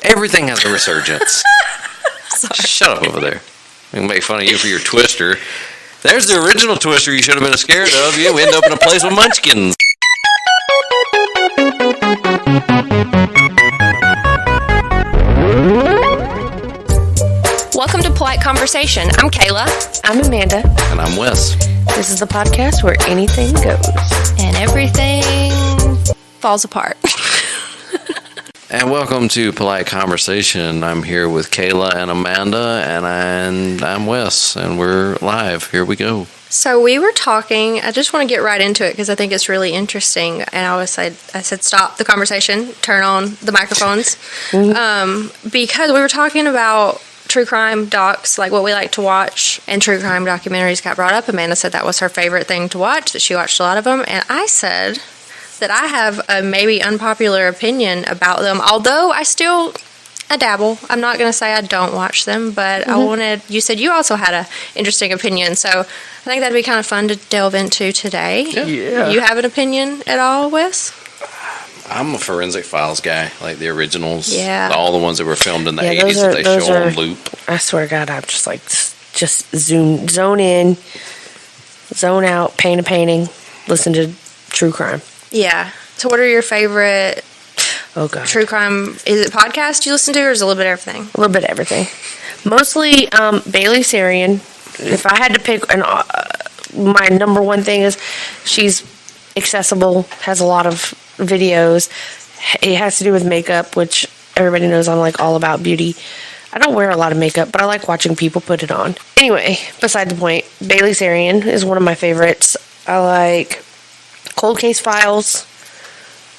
Everything has a resurgence. Shut up over there. I can make fun of you for your Twister. There's the original Twister you should have been scared of. You end up in a place with munchkins. Welcome to Polite Conversation. I'm Kayla. I'm Amanda. And I'm Wes. This is the podcast where anything goes. And everything falls apart. And welcome to Polite Conversation. I'm here with Kayla and Amanda, and I'm Wes, and we're live. Here we go. So we were talking, I just want to get right into it because I think it's really interesting. And I said, stop the conversation, turn on the microphones. Because we were talking about true crime docs, like what we like to watch, and true crime documentaries got brought up. Amanda said that was her favorite thing to watch, that she watched a lot of them. And I said that I have a maybe unpopular opinion about them, although I dabble. I'm not going to say I don't watch them, but you said you also had an interesting opinion, so I think that'd be kind of fun to delve into today. Yeah. You have an opinion at all, Wes? I'm a Forensic Files guy, like the originals. Yeah. All the ones that were filmed in the 80s that they show on loop. I swear to God, I'm just like, just zone in, zone out, paint a painting, listen to true crime. Yeah. So what are your favorite true crime? Is it podcasts you listen to, or is it a little bit of everything? A little bit of everything. Mostly Bailey Sarian. If I had to pick my number one thing is she's accessible, has a lot of videos. It has to do with makeup, which everybody knows I'm like all about beauty. I don't wear a lot of makeup, but I like watching people put it on. Anyway, beside the point, Bailey Sarian is one of my favorites. I like Cold Case Files.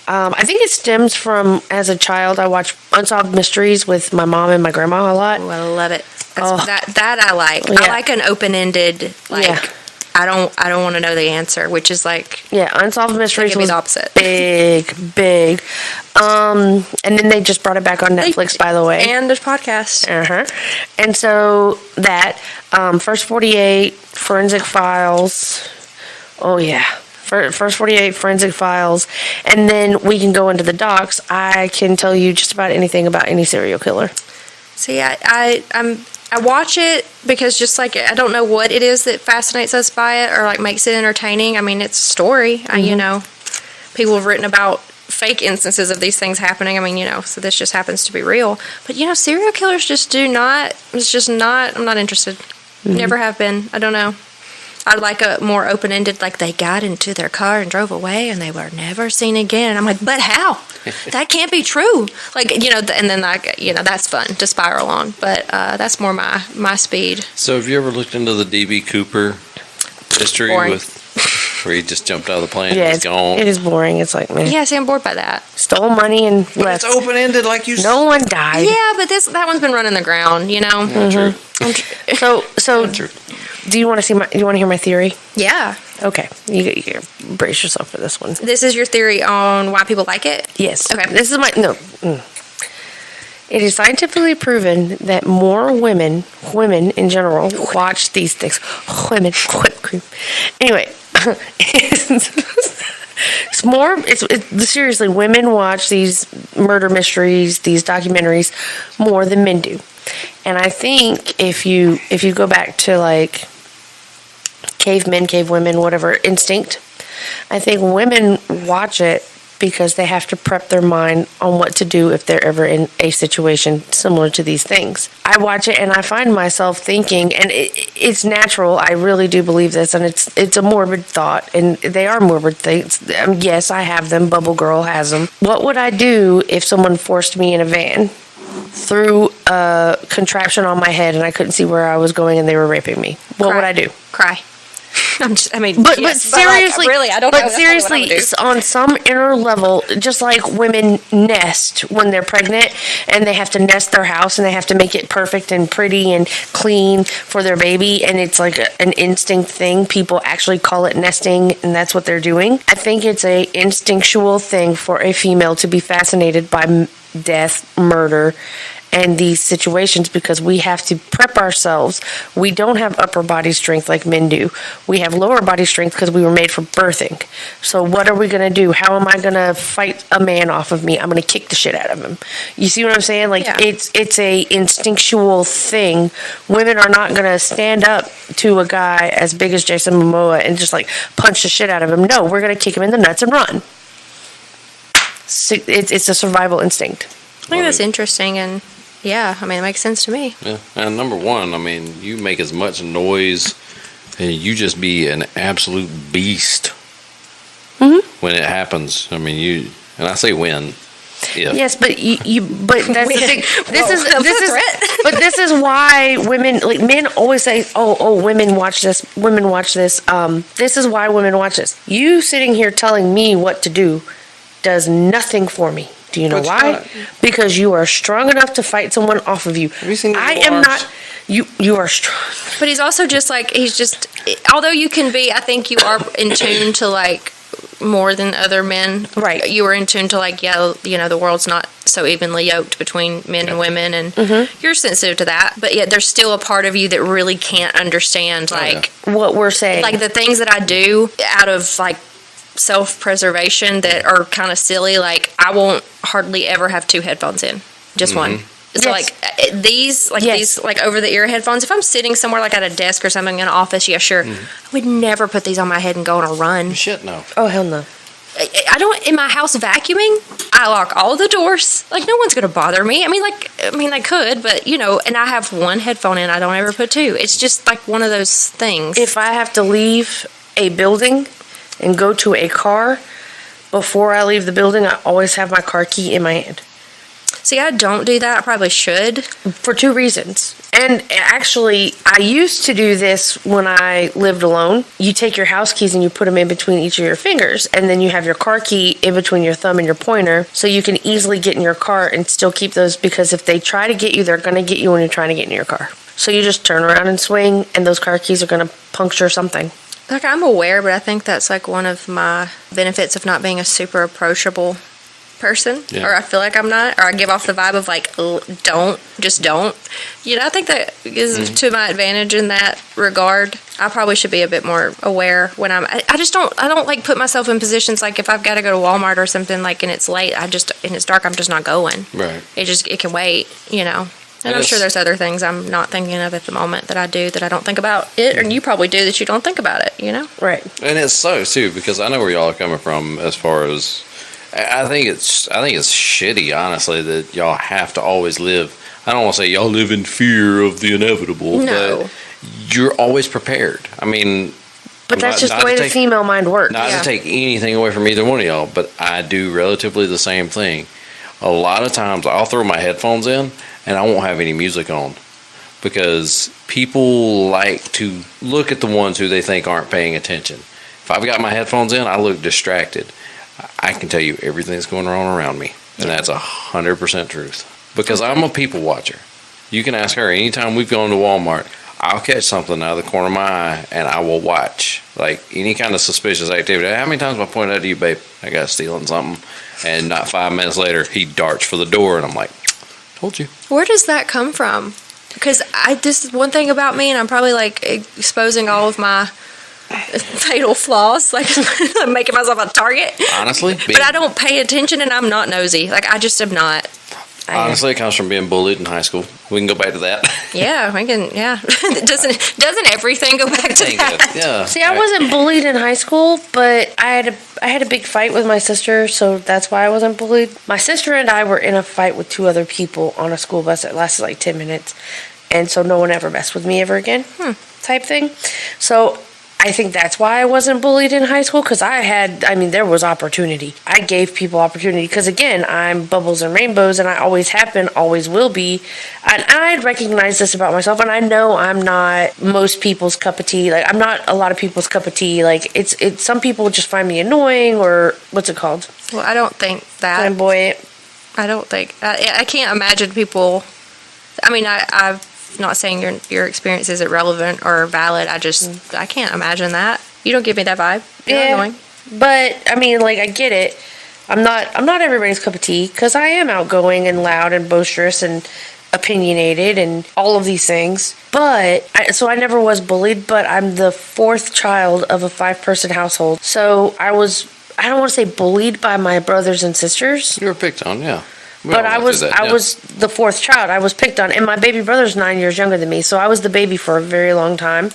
I think it stems from, as a child, I watched Unsolved Mysteries with my mom and my grandma a lot. Oh, I love it. That I like. Yeah. I like an open-ended, I don't want to know the answer, which is like... Yeah, Unsolved Mysteries was the opposite. Big. And then they just brought it back on Netflix, by the way. And there's podcasts. And so that, First 48, Forensic Files. Oh, yeah. First 48, Forensic Files. And then we can go into the docs. I can tell you just about anything about any serial killer. See, I watch it because just like I don't know what it is that fascinates us by it or like makes it entertaining. I mean, it's a story. People have written about fake instances of these things happening. I mean, so this just happens to be real. But serial killers just do not. It's just not. I'm not interested. Never have been. I don't know. I'd like a more open-ended, like they got into their car and drove away and they were never seen again. And I'm like, but how? That can't be true. Like, and then that's fun to spiral on. But that's more my speed. So have you ever looked into the D.B. Cooper history where he just jumped out of the plane and was gone? It is boring. It's like, man. Yeah, see, I'm bored by that. Stole money and left. But it's open-ended like you said. No one died. Yeah, but that one's been running the ground, True. So do you want to hear my theory? Yeah. Okay. You brace yourself for this one. This is your theory on why people like it? Yes. Okay. This is It is scientifically proven that more women in general, watch these things. Women, whipped cream. Anyway, seriously, women watch these murder mysteries, these documentaries, more than men do. And I think if you go back to like cavemen, cavewomen, whatever, instinct, I think women watch it because they have to prep their mind on what to do if they're ever in a situation similar to these things. I watch it and I find myself thinking, and it's natural, I really do believe this, and it's a morbid thought, and they are morbid things. Yes, I have them, Bubble Girl has them. What would I do if someone forced me in a van, threw a contraption on my head and I couldn't see where I was going and they were raping me? What would I do? Cry. But seriously, really, I don't know. But seriously, on some inner level, just like women nest when they're pregnant and they have to nest their house and they have to make it perfect and pretty and clean for their baby, and it's like an instinct thing. People actually call it nesting, and that's what they're doing. I think it's a instinctual thing for a female to be fascinated by death, murder, and these situations because we have to prep ourselves. We don't have upper body strength like men do. We have lower body strength because we were made for birthing. So what are we going to do? How am I going to fight a man off of me? I'm going to kick the shit out of him. You see what I'm saying? Like, Yeah. it's a instinctual thing. Women are not going to stand up to a guy as big as Jason Momoa and just like punch the shit out of him. No, we're going to kick him in the nuts and run. So it's a survival instinct. I think that's interesting, and yeah, I mean, it makes sense to me. Yeah, and number one, I mean, you make as much noise, and you just be an absolute beast when it happens. I mean, and I say when. Yeah. Yes, but but that's the thing. Whoa, This is why women, like men, always say, "Oh, women watch this. Women watch this." This is why women watch this. You sitting here telling me what to do does nothing for me. Do you know But why? Because you are strong enough to fight someone off of you. Have you seen the I am wars? not. You are strong. But he's also just like, although you can be, I think you are in tune to like more than other men. Right. You are in tune to like, yeah, you know, the world's not so evenly yoked between men and women, and you're sensitive to that. But yet there's still a part of you that really can't understand like What we're saying. like the things that I do out of like self-preservation that are kind of silly. Like I won't hardly ever have two headphones in, just one. So Yes. like these like over the ear headphones, if I'm sitting somewhere like at a desk or something in an office, yeah, sure, I would never put these on my head and go on a run. Shit, no. Oh hell no. I don't, in my house vacuuming, I lock all the doors. Like no one's going to bother me. I mean they could, but you know, and I have one headphone in, I don't ever put two. It's just like one of those things. If I have to leave a building and go to a car, before I leave the building, I always have my car key in my hand. See, I don't do that. I probably should. For two reasons. And actually, I used to do this when I lived alone. You take your house keys and you put them in between each of your fingers, and then you have your car key in between your thumb and your pointer, so you can easily get in your car and still keep those, because if they try to get you, they're going to get you when you're trying to get in your car. So you just turn around and swing, and those car keys are going to puncture something. Like I'm aware, but I think that's like one of my benefits of not being a super approachable person, Yeah. or I feel like I'm not, or I give off the vibe of like, just don't. You know, I think that is to my advantage in that regard. I probably should be a bit more aware when I just don't like put myself in positions like if I've got to go to Walmart or something like and it's late, and it's dark, I'm just not going. Right. It can wait, you know. And I'm Yes. sure there's other things I'm not thinking of at the moment that I do that I don't think about it, and you probably do that you don't think about it, you know? Right. And it sucks too, because I know where y'all are coming from as far as I think it's shitty, honestly, that y'all have to always live. I don't want to say y'all live in fear of the inevitable, No. but you're always prepared. I mean, But that's just the way the female mind works. not Yeah. to take anything away from either one of y'all, but I do relatively the same thing. A lot of times I'll throw my headphones in and I won't have any music on because people like to look at the ones who they think aren't paying attention. If I've got my headphones in, I look distracted. I can tell you everything that's going on around me, and that's 100% truth because I'm a people watcher. You can ask her anytime we've gone to Walmart. I'll catch something out of the corner of my eye and I will watch like any kind of suspicious activity. How many times have I pointed out to you, babe, that guy's stealing something, and not 5 minutes later he darts for the door and I'm like, told you. Where does that come from? Because this is one thing about me, and I'm probably like exposing all of my fatal flaws, like I'm making myself a target. Honestly, But I don't pay attention, and I'm not nosy. Like I just am not. honestly, it comes from being bullied in high school. We can go back to that. Yeah, I can. Yeah, doesn't everything go back to that? Yeah. See, I wasn't bullied in high school, but I had a big fight with my sister, so that's why I wasn't bullied. My sister and I were in a fight with two other people on a school bus that lasted like 10 minutes, and so no one ever messed with me ever again, type thing. So I think that's why I wasn't bullied in high school, because there was opportunity. I gave people opportunity, because again, I'm bubbles and rainbows, and I always have been, always will be. And I recognize this about myself, and I know I'm not most people's cup of tea. Like, I'm not a lot of people's cup of tea. Like, it's some people just find me annoying, or what's it called? Well, I don't think that. Flamboyant. I don't think. I can't imagine people. I mean, I'm not saying your experience isn't relevant or valid. I can't imagine that. You don't give me that vibe. You're annoying. But I mean, like, I get it. I'm not everybody's cup of tea, because I am outgoing and loud and boisterous, and opinionated and all of these things. But so I never was bullied, but I'm the fourth child of a 5-person household. So I don't want to say bullied by my brothers and sisters. You were picked on, yeah. But I was the fourth child. I was picked on, and my baby brother's 9 years younger than me, so I was the baby for a very long time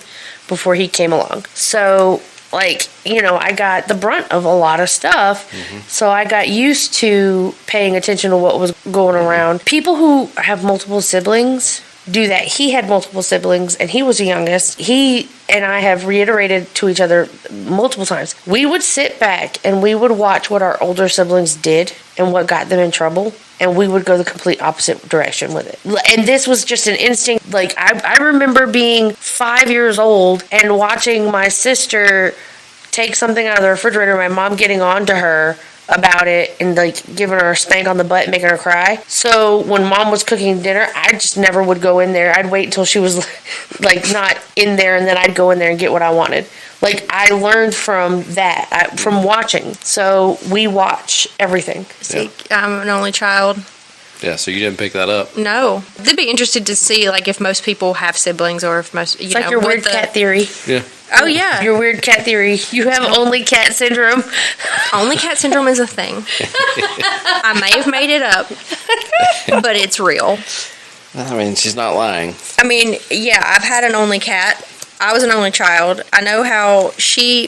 before he came along. So, like, you know, I got the brunt of a lot of stuff, so I got used to paying attention to what was going around. People who have multiple siblings do that. He had multiple siblings, and he was the youngest. He and I have reiterated to each other multiple times. We would sit back and we would watch what our older siblings did and what got them in trouble, and we would go the complete opposite direction with it. And this was just an instinct. Like, I remember being 5 years old and watching my sister take something out of the refrigerator, my mom getting on to her about it and like giving her a spank on the butt and making her cry. So when mom was cooking dinner, I just never would go in there. I'd wait until she was like not in there, and then I'd go in there and get what I wanted. Like, I learned from that, from watching. So we watch everything. See, I'm an only child. Yeah, so you didn't pick that up. No. They'd be interested to see, like, if most people have siblings or if most, It's like your weird cat theory. Yeah. Oh, yeah. Your weird cat theory. You have only cat syndrome. Only cat syndrome is a thing. I may have made it up, but it's real. I mean, she's not lying. I mean, yeah, I've had an only cat. I was an only child. I know how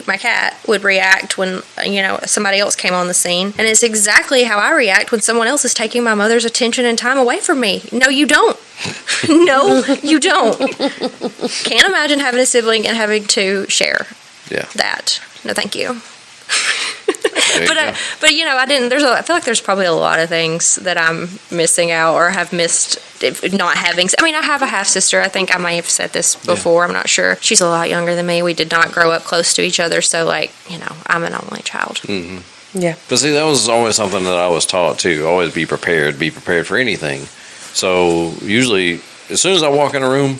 my cat, would react when, you know, somebody else came on the scene. And it's exactly how I react when someone else is taking my mother's attention and time away from me. No, you don't. No, you don't. Can't imagine having a sibling and having to share that. No, thank you. But you know, I feel like there's probably a lot of things that I'm missing out or have missed not having. I mean, I have a half sister. I think I may have said this before. I'm not sure. She's a lot younger than me. We did not grow up close to each other. So, like, you know, I'm an only child. Mm-hmm. Yeah. But see, that was always something that I was taught too. Always be prepared for anything. So usually, as soon as I walk in a room,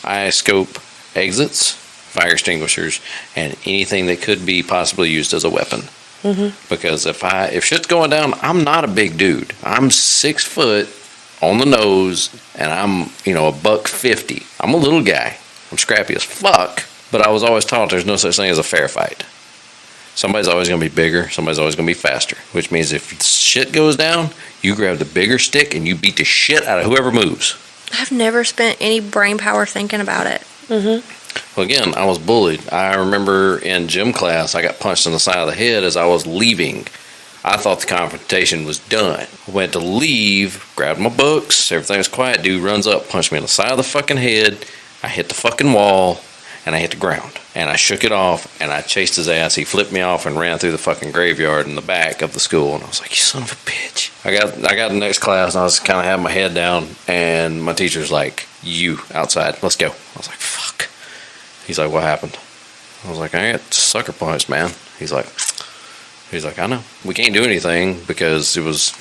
I scope exits, fire extinguishers, and anything that could be possibly used as a weapon. Because if shit's going down, I'm not a big dude. I'm 6 foot on the nose, and I'm, $150. I'm a little guy. I'm scrappy as fuck. But I was always taught there's no such thing as a fair fight. Somebody's always going to be bigger. Somebody's always going to be faster. Which means if shit goes down, you grab the bigger stick and you beat the shit out of whoever moves. I've never spent any brain power thinking about it. Well, again, I was bullied. I remember in gym class, I got punched in the side of the head as I was leaving. I thought the confrontation was done. I went to leave, grabbed my books, everything was quiet. Dude runs up, punched me in the side of the fucking head. I hit the fucking wall, and I hit the ground. And I shook it off, and I chased his ass. He flipped me off and ran through the fucking graveyard in the back of the school. And I was like, you son of a bitch. I got the next class, and I was kind of having my head down, and my teacher's like, you outside, let's go. I was like, fuck. He's like, what happened? I was like, I got sucker punched, man. He's like, I know. We can't do anything because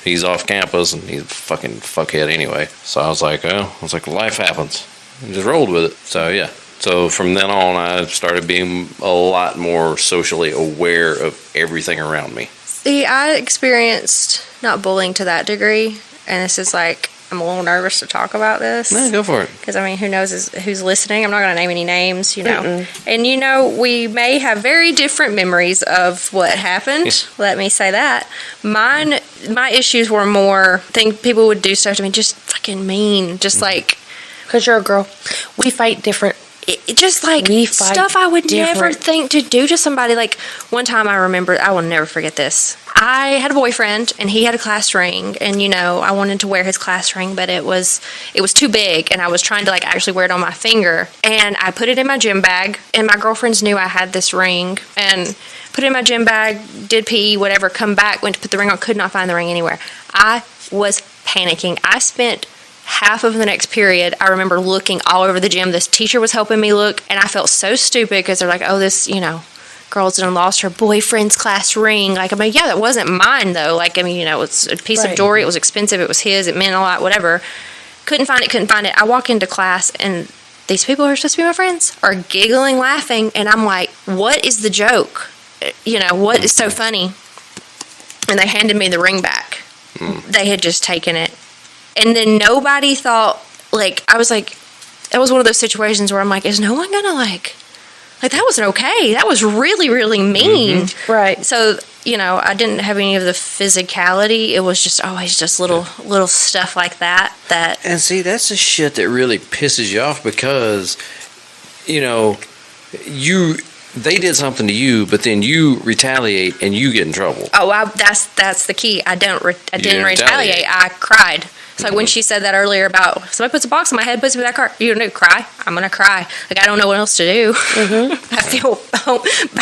he's off campus and he's a fucking fuckhead anyway. So I was like, life happens. And just rolled with it. So yeah. So from then on, I started being a lot more socially aware of everything around me. See, I experienced not bullying to that degree, and this is like, I'm a little nervous to talk about this. No, go for it. Because, I mean, who knows who's listening? I'm not going to name any names, And, we may have very different memories of what happened. Let me say that. My issues were more, I think people would do stuff to me just fucking mean. Just like. Because you're a girl. We fight different. Just like stuff I would never think to do to somebody. Like one time I remember, I will never forget this. I had a boyfriend and he had a class ring, and I wanted to wear his class ring, but it was too big, and I was trying to like actually wear it on my finger, and I put it in my gym bag, and my girlfriends knew I had this ring, and put it in my gym bag, did PE, whatever, come back, went to put the ring on, could not find the ring anywhere. I was panicking. I spent half of the next period, I remember looking all over the gym. This teacher was helping me look, and I felt so stupid because they're like, oh, this, girl's done lost her boyfriend's class ring. Like, I mean, yeah, that wasn't mine, though. Like, I mean, it's a piece of jewelry. It was expensive. It was his. It meant a lot, whatever. Couldn't find it. I walk into class, and these people who are supposed to be my friends are giggling, laughing, and I'm like, what is the joke? What is so funny? And they handed me the ring back. They had just taken it. And then nobody thought like, I was like, it was one of those situations where I'm like, is no one gonna like that wasn't okay. That was really, really mean. Mm-hmm. Right. So, I didn't have any of the physicality. It was just always just little stuff like that. And see, that's the shit that really pisses you off because, they did something to you, but then you retaliate and you get in trouble. Oh, that's the key. I didn't retaliate. retaliate. I cried. It's like when she said that earlier about somebody puts a box on my head, puts me in that car. You gonna cry? I'm gonna cry. Like I don't know what else to do. Mm-hmm. I feel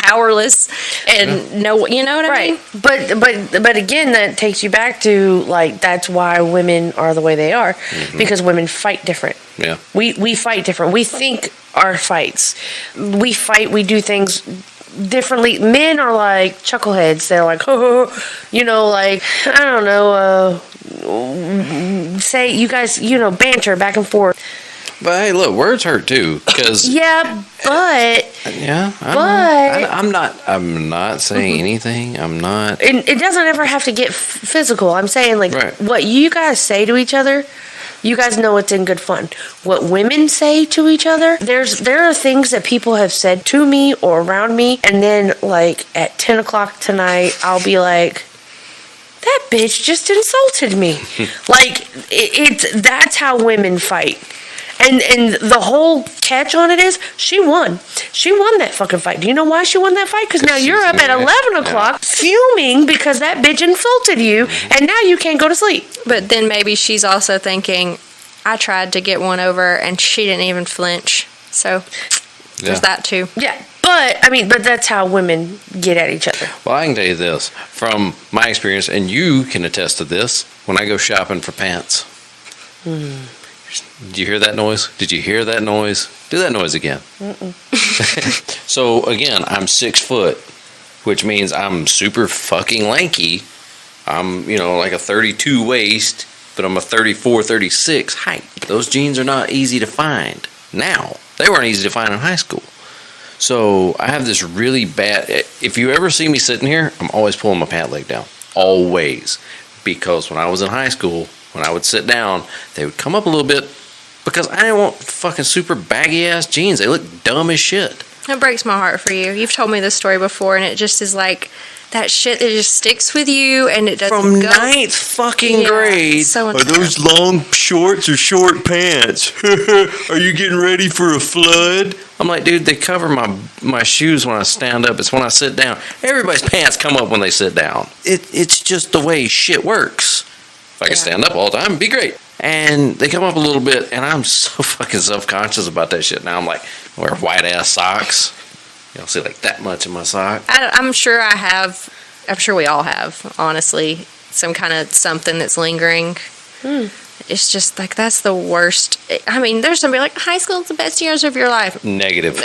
powerless and you know what I mean? But again, that takes you back to like that's why women are the way they are because women fight different. Yeah, we fight different. We think our fights. We fight. We do things differently. Men are like chuckleheads. They're like, like I don't know. Say you guys, banter back and forth. but hey, look, words hurt too. Because I'm not saying anything. I'm not. It doesn't ever have to get physical. I'm saying what you guys say to each other. You guys know it's in good fun. What women say to each other, there are things that people have said to me or around me, and then like at 10 o'clock tonight, I'll be like, that bitch just insulted me. Like that's how women fight. And the whole catch on it is she won. She won that fucking fight. Do you know why she won that fight? Because now you're up at 11 o'clock fuming because that bitch insulted you, and now you can't go to sleep. But then maybe she's also thinking, I tried to get one over and she didn't even flinch. So there's that too. Yeah. But that's how women get at each other. Well, I can tell you this from my experience, and you can attest to this. When I go shopping for pants, did you hear that noise? Did you hear that noise? Do that noise again. So again, I'm 6 foot, which means I'm super fucking lanky. I'm like a 32 waist, but I'm a 34, 36 height. Those jeans are not easy to find now. They weren't easy to find in high school. So I have this really bad. If you ever see me sitting here, I'm always pulling my pant leg down. Always. Because when I was in high school, when I would sit down, they would come up a little bit because I didn't want fucking super baggy ass jeans. They look dumb as shit. It breaks my heart for you. You've told me this story before, and it just is like that shit that just sticks with you, and it doesn't From go. ninth fucking grade. So are those long shorts or short pants? Are you getting ready for a flood? I'm like, dude, they cover my shoes when I stand up. It's when I sit down. Everybody's pants come up when they sit down. It's just the way shit works. If I could stand up all the time, it'd be great. And they come up a little bit, and I'm so fucking self-conscious about that shit. Now I'm like, I wear white-ass socks. You don't see like that much in my sock. I'm sure I have. I'm sure we all have, honestly, some kind of something that's lingering. It's just like that's the worst. I mean, there's somebody like high school is the best years of your life. Negative.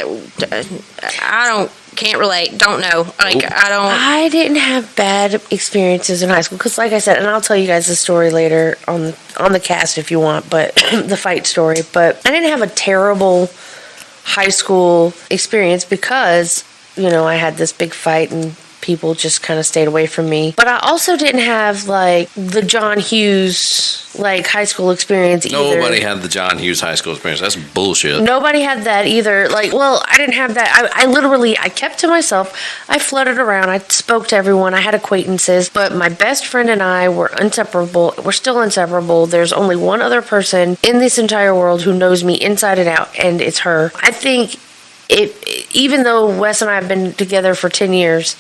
Can't relate. Don't know. Like I didn't have bad experiences in high school because, like I said, and I'll tell you guys the story later on the cast if you want, but the fight story. But I didn't have a terrible high school experience because I had this big fight and people just kind of stayed away from me. But I also didn't have like the John Hughes like high school experience either. Nobody had the John Hughes high school experience. That's bullshit. Nobody had that either. Like, well, I didn't have that. I kept to myself. I floated around. I spoke to everyone. I had acquaintances. But my best friend and I were inseparable. We're still inseparable. There's only one other person in this entire world who knows me inside and out, and it's her. I think even though Wes and I have been together for 10 years,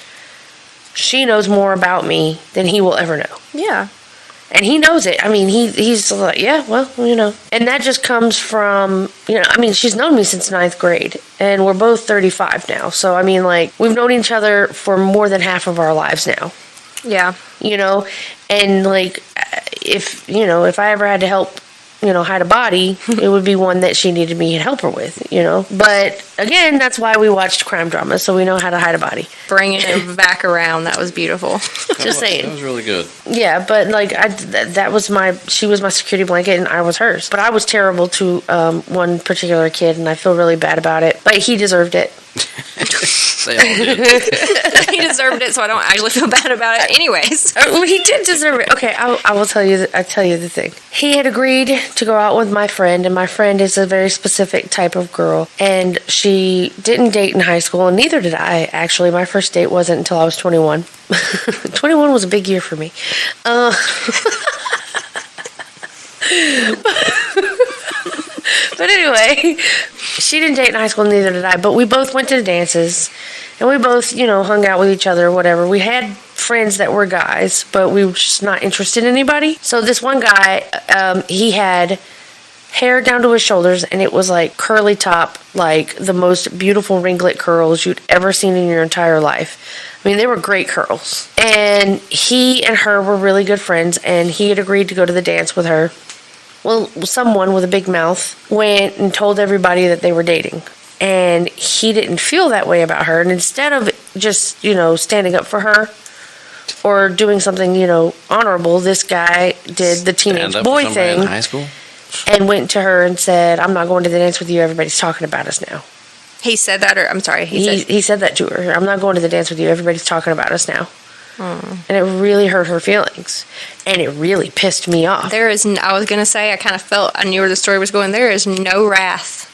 she knows more about me than he will ever know. Yeah. And he knows it. I mean, he's like, yeah, well, And that just comes from, I mean, she's known me since 9th grade. And we're both 35 now. So, I mean, like, we've known each other for more than half of our lives now. Yeah. And, like, if I ever had to help, hide a body, it would be one that she needed me to help her with, But, again, that's why we watched crime dramas, so we know how to hide a body. Bringing it back around, that was beautiful. Just saying. That was really good. Yeah, but, like, she was my security blanket and I was hers. But I was terrible to one particular kid, and I feel really bad about it. But he deserved it. They all did. He deserved it, so I don't actually feel bad about it. Anyways, He did deserve it. Okay, I will tell you. I tell you the thing. He had agreed to go out with my friend, and my friend is a very specific type of girl, and she didn't date in high school, and neither did I. Actually, my first date wasn't until I was 21. 21 was a big year for me. But anyway, she didn't date in high school, neither did I. But we both went to dances, and we both, hung out with each other or whatever. We had friends that were guys, but we were just not interested in anybody. So this one guy, he had hair down to his shoulders, and it was like curly top, like the most beautiful ringlet curls you'd ever seen in your entire life. I mean, they were great curls. And he and her were really good friends, and he had agreed to go to the dance with her. Well, someone with a big mouth went and told everybody that they were dating. And he didn't feel that way about her. And instead of just, standing up for her or doing something, honorable, this guy did the teenage boy thing in high school? and went to her and said, "I'm not going to the dance with you. Everybody's talking about us now." he said that, or I'm sorry, He said that to her. "I'm not going to the dance with you. Everybody's talking about us now." And it really hurt her feelings. And it really pissed me off. there is. I was gonna say, I kind of felt I knew where the story was going. There is no wrath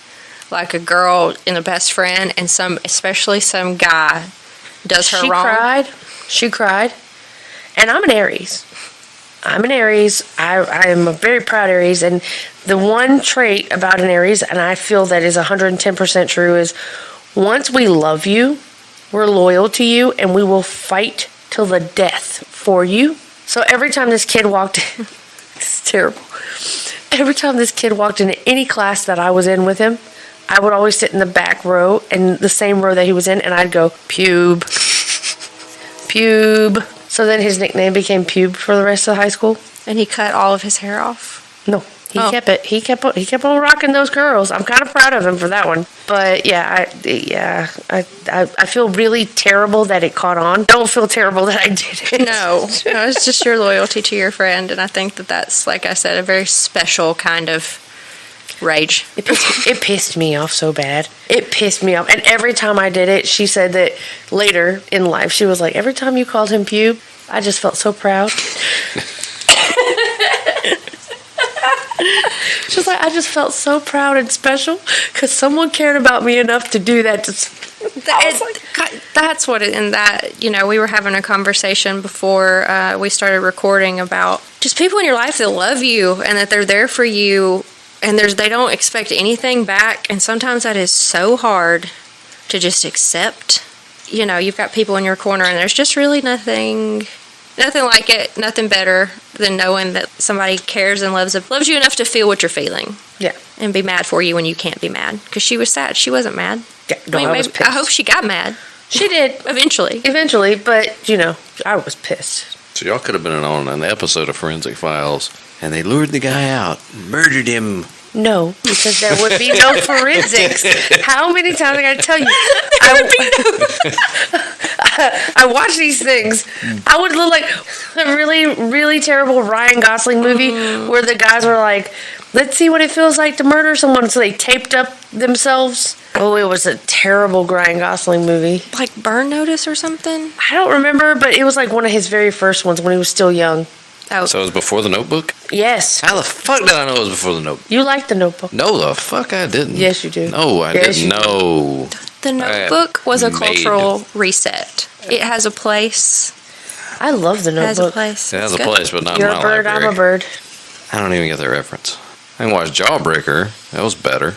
like a girl and a best friend, and especially some guy does her wrong. She cried. And I'm an Aries. I am a very proud Aries. And the one trait about an Aries, and I feel that is 110% true, is once we love you, we're loyal to you, and we will fight till the death for you. So every time this kid walked in, it's terrible. Every time this kid walked into any class that I was in with him, I would always sit in the back row, and the same row that he was in, and I'd go, "Pube. Pube." So then his nickname became Pube for the rest of high school. And he cut all of his hair off. No, he kept it. He kept on rocking those curls. I'm kind of proud of him for that one. But yeah, I feel really terrible that it caught on. Don't feel terrible that I did it. No, it's just your loyalty to your friend, and I think that's, like I said, a very special kind of rage. It pissed me off so bad. It pissed me off. And every time I did it, she said that later in life, she was like, "Every time you called him Pube, I just felt so proud." She was like, "I just felt so proud and special because someone cared about me enough to do that." That's what it, and that, we were having a conversation before we started recording about just people in your life that love you and that they're there for you, and they don't expect anything back, and sometimes that is so hard to just accept. You've got people in your corner, and there's just really nothing like it, nothing better than knowing that somebody cares and loves you enough to feel what you're feeling. Yeah. And be mad for you when you can't be mad. Because she was sad. She wasn't mad. Yeah, no, I was pissed. I hope she got mad. She did. Eventually, but, I was pissed. So y'all could have been on an episode of Forensic Files, and they lured the guy out, murdered him. No, because there would be no forensics. How many times I got to tell you? I watch these things. I would look like a really, really terrible Ryan Gosling movie where the guys were like, "Let's see what it feels like to murder someone." So they taped up themselves. Oh, it was a terrible Ryan Gosling movie. like Burn Notice or something. I don't remember, but it was like one of his very first ones when he was still young. Oh, So it was before The Notebook? Yes. How the fuck did I know it was before The Notebook? You like The Notebook. No, the fuck I didn't. Yes, you do. No, I Yes, you didn't. No. The Notebook was a made. cultural reset. It has a place. I love The It has a Notebook. place. It has It's a good. place, but not You're in a my bird, library. I'm a bird. I don't even get that reference. I can watch Jawbreaker. That was better.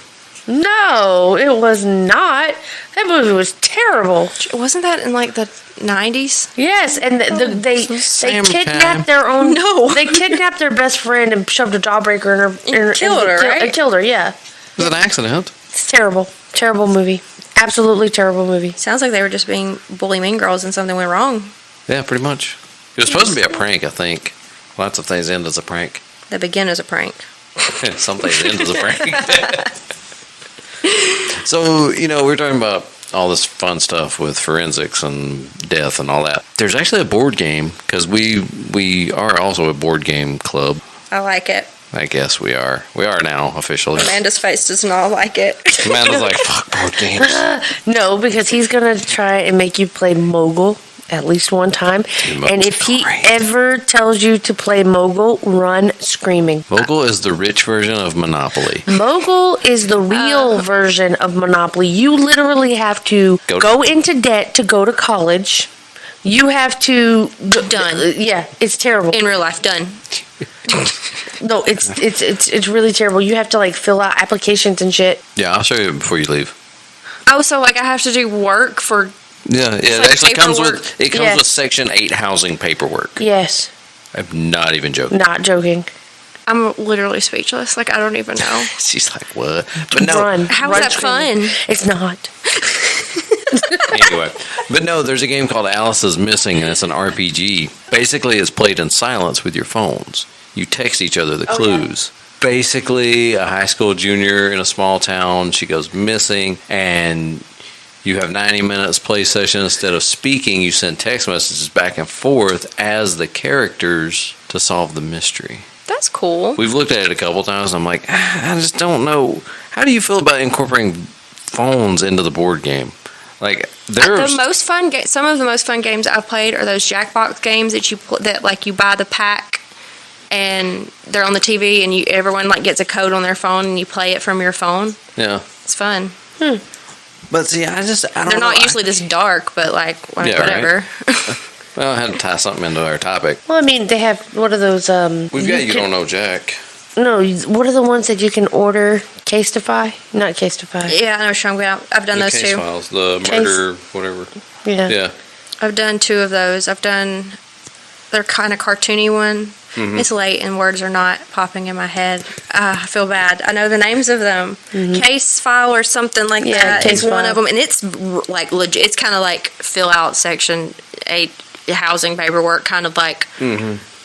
No, it was not. That movie was terrible. Wasn't that in like the 90s? Yes, and they Same kidnapped time. their own. No. They kidnapped their best friend and shoved a jawbreaker in her. Killed her, right? And killed her. Yeah, It was an accident. it's terrible. Terrible movie. Absolutely terrible movie. Sounds like they were just being bully mean girls and something went wrong. Yeah, pretty much. It was supposed to be a prank, I think. Lots of things end as a prank. They begin as a prank. Some things end as a prank. So, we're talking about all this fun stuff with forensics and death and all that. There's actually a board game, because we are also a board game club. I like it. I guess we are. We are now, officially. Amanda's face does not like it. Amanda's like, fuck board games. No, because he's gonna try and make you play Mogul at least one time. And if he ever tells you to play Mogul, run screaming. Mogul is the rich version of Monopoly. Mogul is the real version of Monopoly. You literally have to go into debt to go to college. You have to Done. Yeah, it's terrible. In real life, done. No, it's really terrible. You have to like fill out applications and shit. Yeah, I'll show you before you leave. Oh, so like I have to do work for. Yeah, it like actually comes paperwork. Yeah. with Section 8 housing paperwork. Yes, I'm not even joking. not joking. I'm literally speechless. Like I don't even know. She's like, what? But no, Run. How is Run that screaming. fun? It's not. anyway. But no, there's a game called Alice is Missing, and it's an RPG. Basically, it's played in silence with your phones. You text each other the clues. Basically, a high school junior in a small town, she goes missing, and you have 90 minutes play session. Instead of speaking, you send text messages back and forth as the characters to solve the mystery. That's cool. We've looked at it a couple times, and I'm like, I just don't know. How do you feel about incorporating phones into the board game? Like, there's The most fun some of the most fun games I've played are those Jackbox games that that like you buy the pack and they're on the TV and everyone like gets a code on their phone and you play it from your phone. yeah. It's fun. But see, I don't know. They're not usually this dark, but like Yeah, whatever. Well, I had to tie something into our topic. Well, I mean, they have, what are those, We've got You Don't Know Jack. No, what are the ones that you can order? Casetify? Not Casetify. Yeah, I know Sean. I've done The those case too. files, the Case- murder, whatever. Yeah. Yeah. I've done 2 of those. They're kind of cartoony one. Mm-hmm. It's late and words are not popping in my head. I feel bad. I know the names of them. Case file or something like Yeah, that case is one file. of them, and it's like legit. It's kind of like fill out Section 8 housing paperwork, kind of like.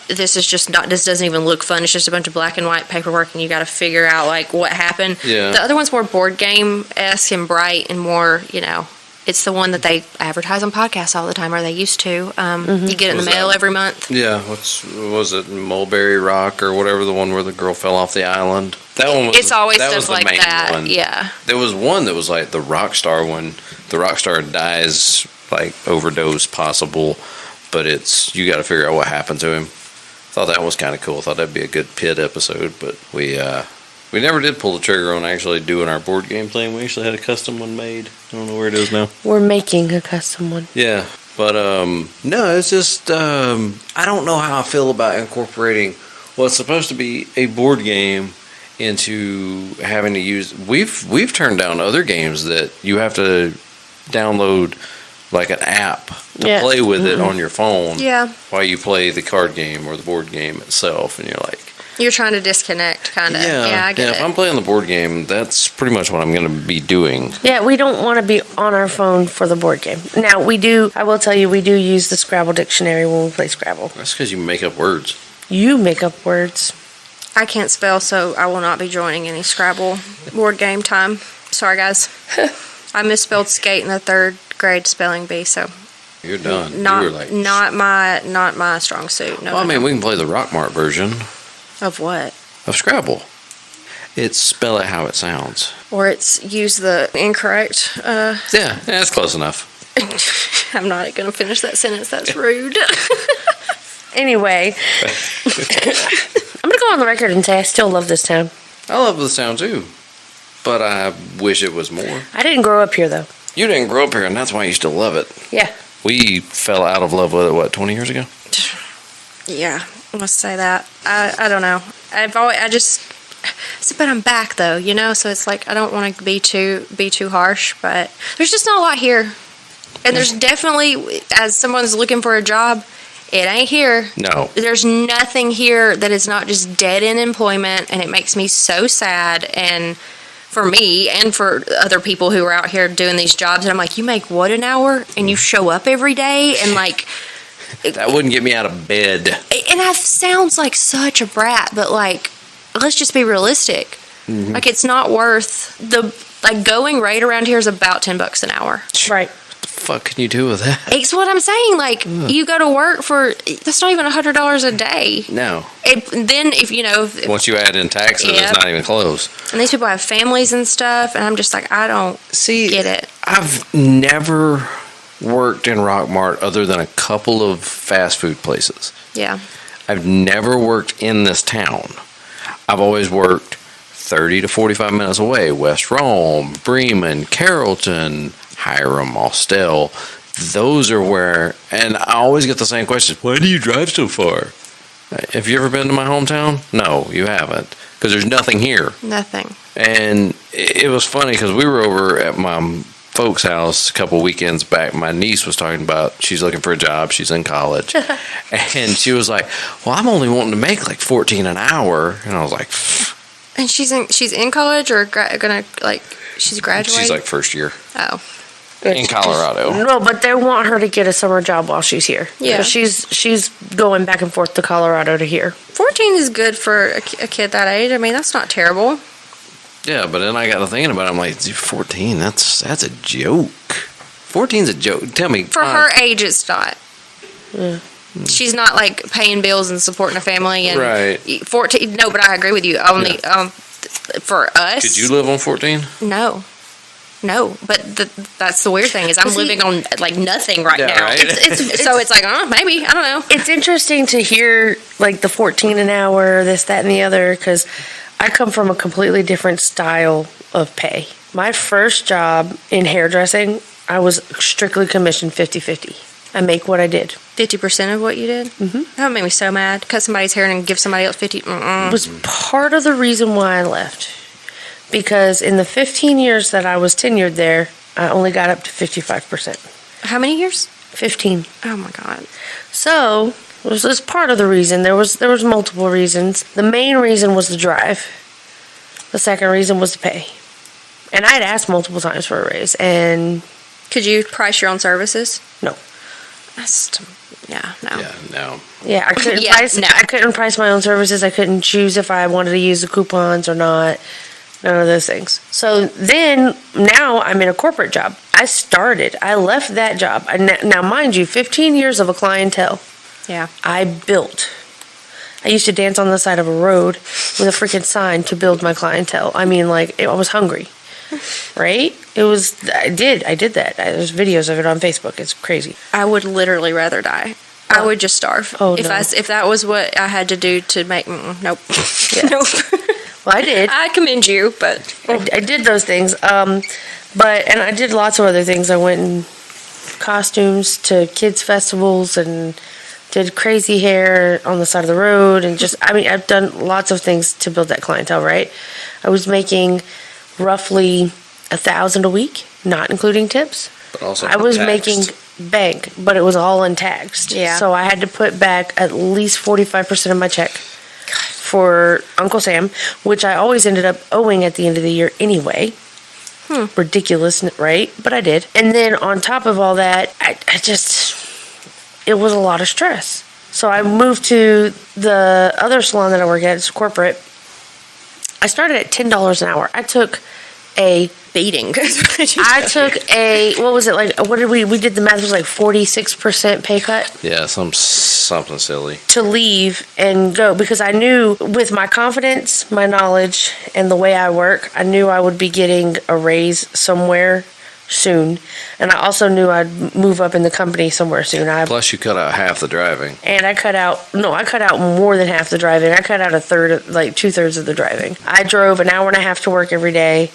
This is just not. This doesn't even look fun. It's just a bunch of black and white paperwork, and you got to figure out like what happened. Yeah. The other one's more board game esque and bright and more. It's the one that they advertise on podcasts all the time, or they used to. You get it in the Was mail that- every month. Yeah. Was it Mulberry Rock or whatever, the one where the girl fell off the island? That one was. It's always that was stuff the like main that. one. Yeah. There was one that was like the Rockstar one. The Rockstar dies like overdose possible, but you got to figure out what happened to him. Thought that was kind of cool. Thought that'd be a good pit episode, but we never did pull the trigger on actually doing our board game thing. We actually had a custom one made. I don't know where it is now. We're making a custom one. Yeah, but no, it's just I don't know how I feel about incorporating what's supposed to be a board game into having to use. We've turned down other games that you have to download like an app to play with it on your phone. Yeah. While you play the card game or the board game itself, and you're like, You're trying to disconnect, kind of. Yeah, I get If I'm it. playing the board game, that's pretty much what I'm going to be doing. Yeah, we don't want to be on our phone for the board game. Now, I will tell you, we do use the Scrabble dictionary when we play Scrabble. That's because you make up words. You make up words. I can't spell, so I will not be joining any Scrabble board game time. Sorry, guys. I misspelled skate in the 3rd grade spelling bee, so You're done. not you were like, not my strong suit. No, well, I no, mean, no. we can play the Rockmart version Of what? of Scrabble. It's spell it how it sounds. Or it's use the incorrect. Yeah, that's close enough. I'm not going to finish that sentence. That's rude. Anyway, I'm going to go on the record and say I still love this town. I love the sound too, but I wish it was more. I didn't grow up here, though. You didn't grow up here, and that's why you still love it. Yeah. We fell out of love with it, 20 years ago? Yeah, let's say that. I don't know. But I'm back though, so it's like I don't want to be too harsh, but there's just not a lot here. And there's definitely, as someone's looking for a job, it ain't here. No. There's nothing here that is not just dead in employment, and it makes me so sad. And for me and for other people who are out here doing these jobs, and I'm like, you make what an hour, and you show up every day, and like. That wouldn't get me out of bed. And I sounds like such a brat, but like, let's just be realistic. Like, it's not worth going rate around here is about $10 an hour. Right. the fuck can you do with that? It's what I'm saying. Like, you go to work for, that's not even $100 a day. No. Then if, you know, Once you add in taxes, Yeah. it's not even close. and these people have families and stuff, and I'm just like, I don't See, get it. I've never worked in Rockmart other than a couple of fast food places. Yeah. I've never worked in this town. I've always worked 30 to 45 minutes away. West Rome, Bremen, Carrollton, Hiram, Austell. Those are where, and I always get the same question. Why do you drive so far? Have you ever been to my hometown? No, you haven't. Because there's nothing here. Nothing. And it was funny because we were over at my folks' house a couple weekends back. My niece was talking about she's looking for a job. She's in college. And she was like, well, I'm only wanting to make like 14 an hour. And I was like, And she's in college or gonna, like, she's graduating? she's like first year Oh. in Colorado. No, but they want her to get a summer job while she's here. Yeah. She's going back and forth to Colorado to here. 14 is good for a kid that age. I mean, that's not terrible. Yeah, but then I got to thinking about it. I'm like, 14, that's a joke. 14's a joke. Tell me. For her age, it's not. She's not like paying bills and supporting a family. And Right. 14. No, but I agree with you. Only for us. Could you live on 14? No. But that's the weird thing is I'm See- living on like nothing right Yeah, now. right. So it's like, maybe I don't know. It's interesting to hear like the 14 an hour, this, that, and the other, because I come from a completely different style of pay. My first job in hairdressing, I was strictly commissioned 50-50. I make what I did. 50% of what you did. Mm-hmm. That would make me so mad. Cut somebody's hair and give somebody else 50. It was part of the reason why I left. Because in the 15 years that I was tenured there, I only got up to 55%. How many years? 15. Oh my god. So, this was part of the reason. There was multiple reasons. The main reason was the drive. The second reason was the pay. And I had asked multiple times for a raise, and Could you price your own services? no. That's no. Yeah, no. Yeah, I couldn't Yeah, price. no. I couldn't price my own services. I couldn't choose if I wanted to use the coupons or not. None of those things. So then, now I'm in a corporate job. I left that job. Now, mind you, 15 years of a clientele. Yeah. I built. I used to dance on the side of a road with a freaking sign to build my clientele. I mean, like, I was hungry, right? I did that. There's videos of it on Facebook. It's crazy. I would literally rather die. I would just starve. Oh, if no. if that was what I had to do to make, nope. Nope. Well, I did. I commend you, but I did those things. And I did lots of other things. I went in costumes to kids' festivals and did crazy hair on the side of the road. And I've done lots of things to build that clientele, right? I was making roughly $1,000 a week, not including tips. But also I was taxed. making bank, but it was all untaxed. Yeah. So I had to put back at least 45% of my check for Uncle Sam, which I always ended up owing at the end of the year anyway. Ridiculous, right? But I did. And then on top of all that, it was a lot of stress. So I moved to the other salon that I work at. It's corporate. I started at $10 an hour. I took a beating. what was it like? What did we did the math? It was like 46% pay cut Yeah, something silly. to leave and go, because I knew with my confidence, my knowledge, and the way I work, I knew I would be getting a raise somewhere soon, and I also knew I'd move up in the company somewhere soon. Plus, you cut out half the driving. And I cut out more than half the driving. I cut out a third, like 2/3 of the driving. I drove an hour and a half to work every day,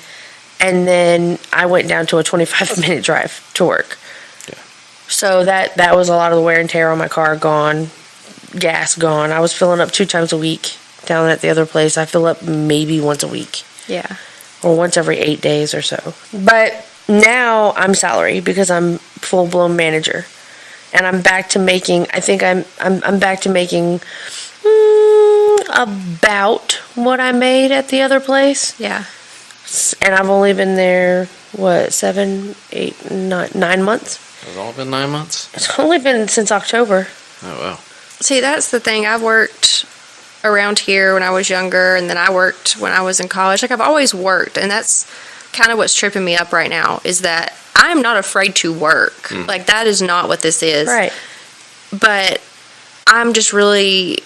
and then I went down to a 25-minute drive to work. Yeah. So that was a lot of the wear and tear on my car gone, gas gone. I was filling up 2 times a week down at the other place. I fill up maybe once a week. Yeah. Or once every 8 days or so. But now I'm salary because I'm full-blown manager. And I'm back to making, I think I'm back to making about what I made at the other place. Yeah. And I've only been there, 7, 8, 9 months? Has it all been 9 months? It's only been since October. Oh, wow. See, that's the thing. I worked around here when I was younger, and then I worked when I was in college. Like, I've always worked, and that's kind of what's tripping me up right now, is that I am not afraid to work. Like, that is not what this is. Right. But I'm just really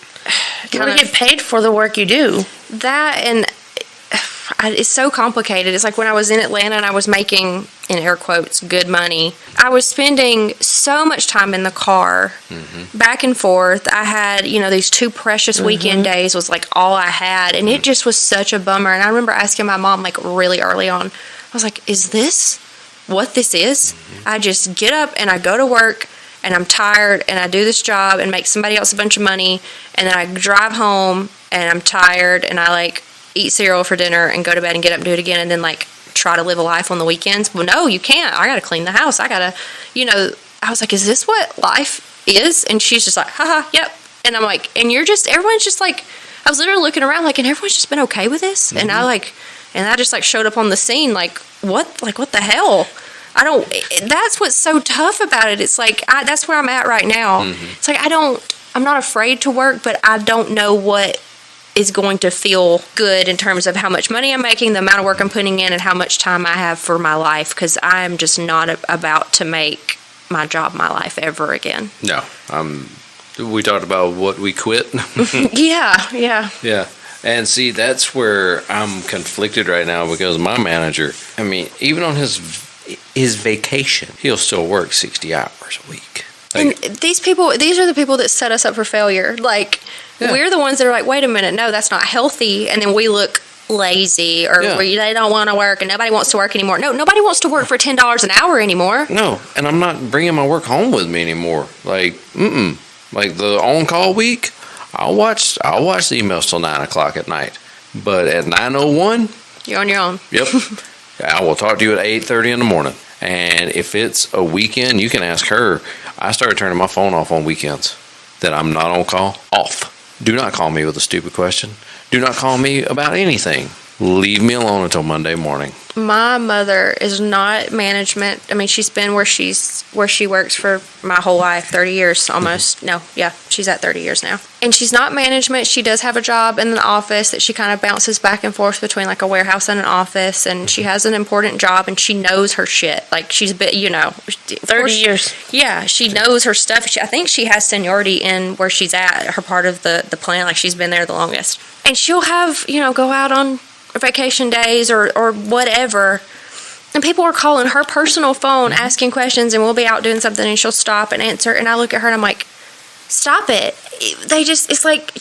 You want to get paid for the work you do. that, and it's so complicated. It's like when I was in Atlanta and I was making, in air quotes, good money, I was spending so much time in the car, back and forth. I had, these 2 precious weekend days was like all I had, and it just was such a bummer. And I remember asking my mom, like, really early on, I was like, is this what this is? I just get up and I go to work, and I'm tired, and I do this job and make somebody else a bunch of money, and then I drive home and I'm tired, and I like eat cereal for dinner and go to bed and get up and do it again, and then like try to live a life on the weekends. Well, no, you can't. I got to clean the house. I got to, I was like, is this what life is? And she's just like, haha, yep. And I'm like, and everyone's just like, I was literally looking around like, and everyone's just been okay with this. And I just like showed up on the scene like, what the hell? That's what's so tough about it. It's like, that's where I'm at right now. It's like, I'm not afraid to work, but I don't know what is going to feel good in terms of how much money I'm making, the amount of work I'm putting in, and how much time I have for my life, because I'm just not about to make my job my life ever again. No. We talked about what we quit. Yeah. Yeah. And see, that's where I'm conflicted right now, because my manager, I mean, even on his vacation, he'll still work 60 hours a week. Like, and these are the people that set us up for failure. Like, we're the ones that are like, wait a minute, no, that's not healthy. And then we look lazy, or they don't want to work, and nobody wants to work anymore. No, nobody wants to work for $10 an hour anymore. No, and I'm not bringing my work home with me anymore. Like, like the on-call week, I'll watch the emails till 9 o'clock at night. But at 9:01, you're on your own. Yep. I will talk to you at 8:30 in the morning. And if it's a weekend, you can ask her. I started turning my phone off on weekends that I'm not on call. Off. Do not call me with a stupid question. Do not call me about anything. Leave me alone until Monday morning. My mother is not management. I mean, she's been where she works for my whole life, 30 years almost. No, yeah, she's at 30 years now. And she's not management. She does have a job in the office that she kind of bounces back and forth between like a warehouse and an office. And she has an important job, and she knows her shit. Like, she's been, 30 years. Yeah, she knows her stuff. I think she has seniority in where she's at, her part of the plant. Like, she's been there the longest. And she'll have, go out on vacation days or whatever, and people are calling her personal phone asking questions, and we'll be out doing something, and she'll stop and answer, and I look at her and I'm like, stop it. It's like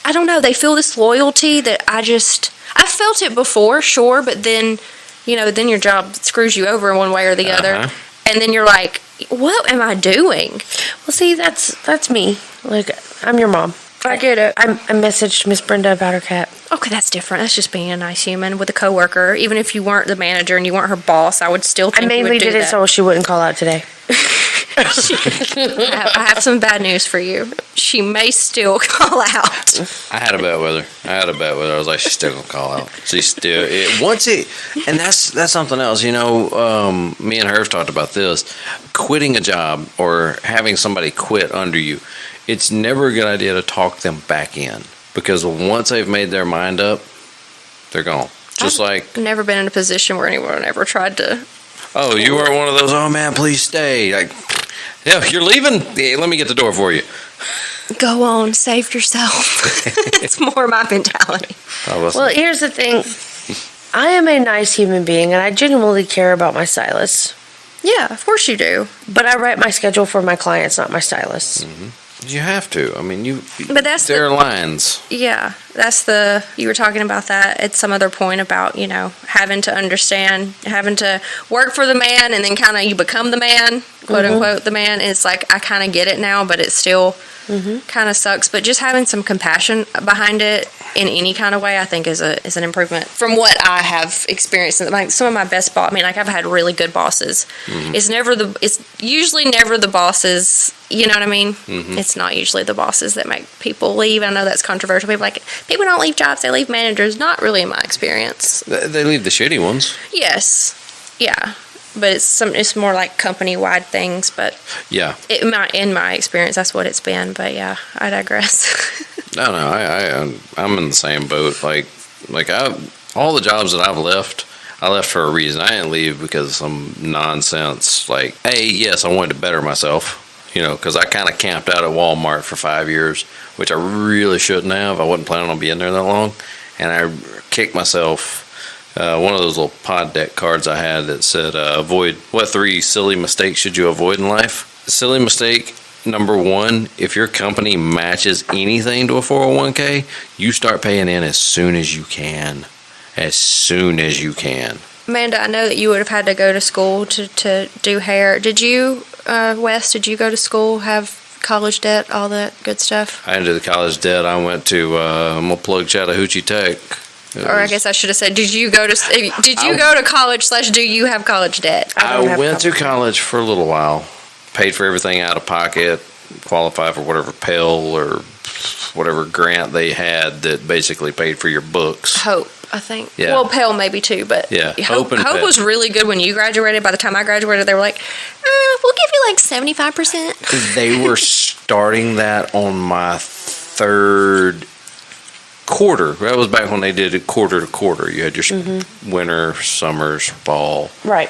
I don't know, they feel this loyalty that I've felt it before, sure, but then then your job screws you over in one way or the other, and then you're like, what am I doing? Well, see, that's me. Like, I'm your mom. I get it. I messaged Miss Brenda about her cat. Okay, that's different. That's just being a nice human with a coworker. Even if you weren't the manager and you weren't her boss, I would still think I mainly did it so she wouldn't call out today. I have some bad news for you. She may still call out. I had a bet with her. I was like, she's still gonna call out. She's still and that's something else. Me and her have talked about this. Quitting a job or having somebody quit under you, it's never a good idea to talk them back in, because once they've made their mind up, they're gone. I've never been in a position where anyone ever tried to. Oh, you weren't one of those, oh man, please stay. Like, yeah, you're leaving? Yeah, let me get the door for you. Go on, save yourself. It's more my mentality. Well, here's the thing. I am a nice human being, and I genuinely care about my stylists. Yeah, of course you do. But I write my schedule for my clients, not my stylists. Mm-hmm. You have to. I mean, But that's there are lines. Yeah, you were talking about that at some other point about, having to understand, having to work for the man, and then kind of you become the man, quote unquote, the man. And it's like, I kind of get it now, but it still kind of sucks. But just having some compassion behind it in any kind of way, I think is an improvement from what I have experienced. Like, some of my best I've had really good bosses. It's usually never the bosses. You know what I mean? Mm-hmm. It's not usually the bosses that make people leave. I know that's controversial. People don't leave jobs; they leave managers. Not really in my experience. They leave the shitty ones. Yes, yeah, but it's more like company-wide things. But yeah, in my experience, that's what it's been. But yeah, I digress. No, I'm in the same boat. Like all the jobs that I've left, I left for a reason. I didn't leave because of some nonsense. Like, hey, yes, I wanted to better myself, because I kind of camped out at Walmart for 5 years, which I really shouldn't have. I wasn't planning on being there that long. And I kicked myself. One of those little pod deck cards I had that said, avoid, what 3 silly mistakes should you avoid in life? Silly mistake number 1, if your company matches anything to a 401k, you start paying in as soon as you can. As soon as you can. Amanda, I know that you would have had to go to school to do hair. Did you, Wes, did you go to school, have college debt, all that good stuff? I ended the college debt. I went to, I'm going to plug Chattahoochee Tech. I guess I should have said, did you go to college / do you have college debt? I went to college for a little while. Paid for everything out of pocket. Qualified for whatever Pell or whatever grant they had that basically paid for your books. Hope, I think. Yeah. Well, Pell maybe too, but yeah, Hope was really good when you graduated. By the time I graduated, they were like, we'll give you like 75%. They were starting that on my 3rd quarter. That was back when they did it quarter to quarter. You had your winter, summers, fall. Right.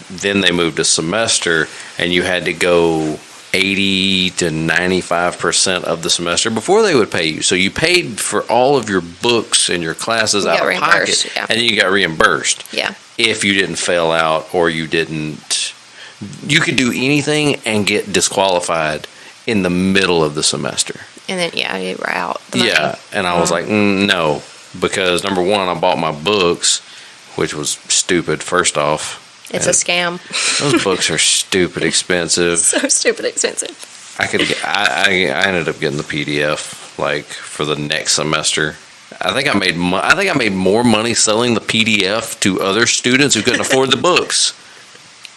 Then they moved to semester, and you had to go 80 to 95% of the semester before they would pay you. So you paid for all of your books and your classes out of pocket, and then you got reimbursed. Yeah. If you didn't fail out or you didn't, you could do anything and get disqualified in the middle of the semester. And then, you were out. Yeah, and I was like, no, because number 1, I bought my books, which was stupid, first off. It's a scam. Those books are stupid expensive. So stupid expensive. I ended up getting the PDF like for the next semester. I think I made more money selling the PDF to other students who couldn't afford the books.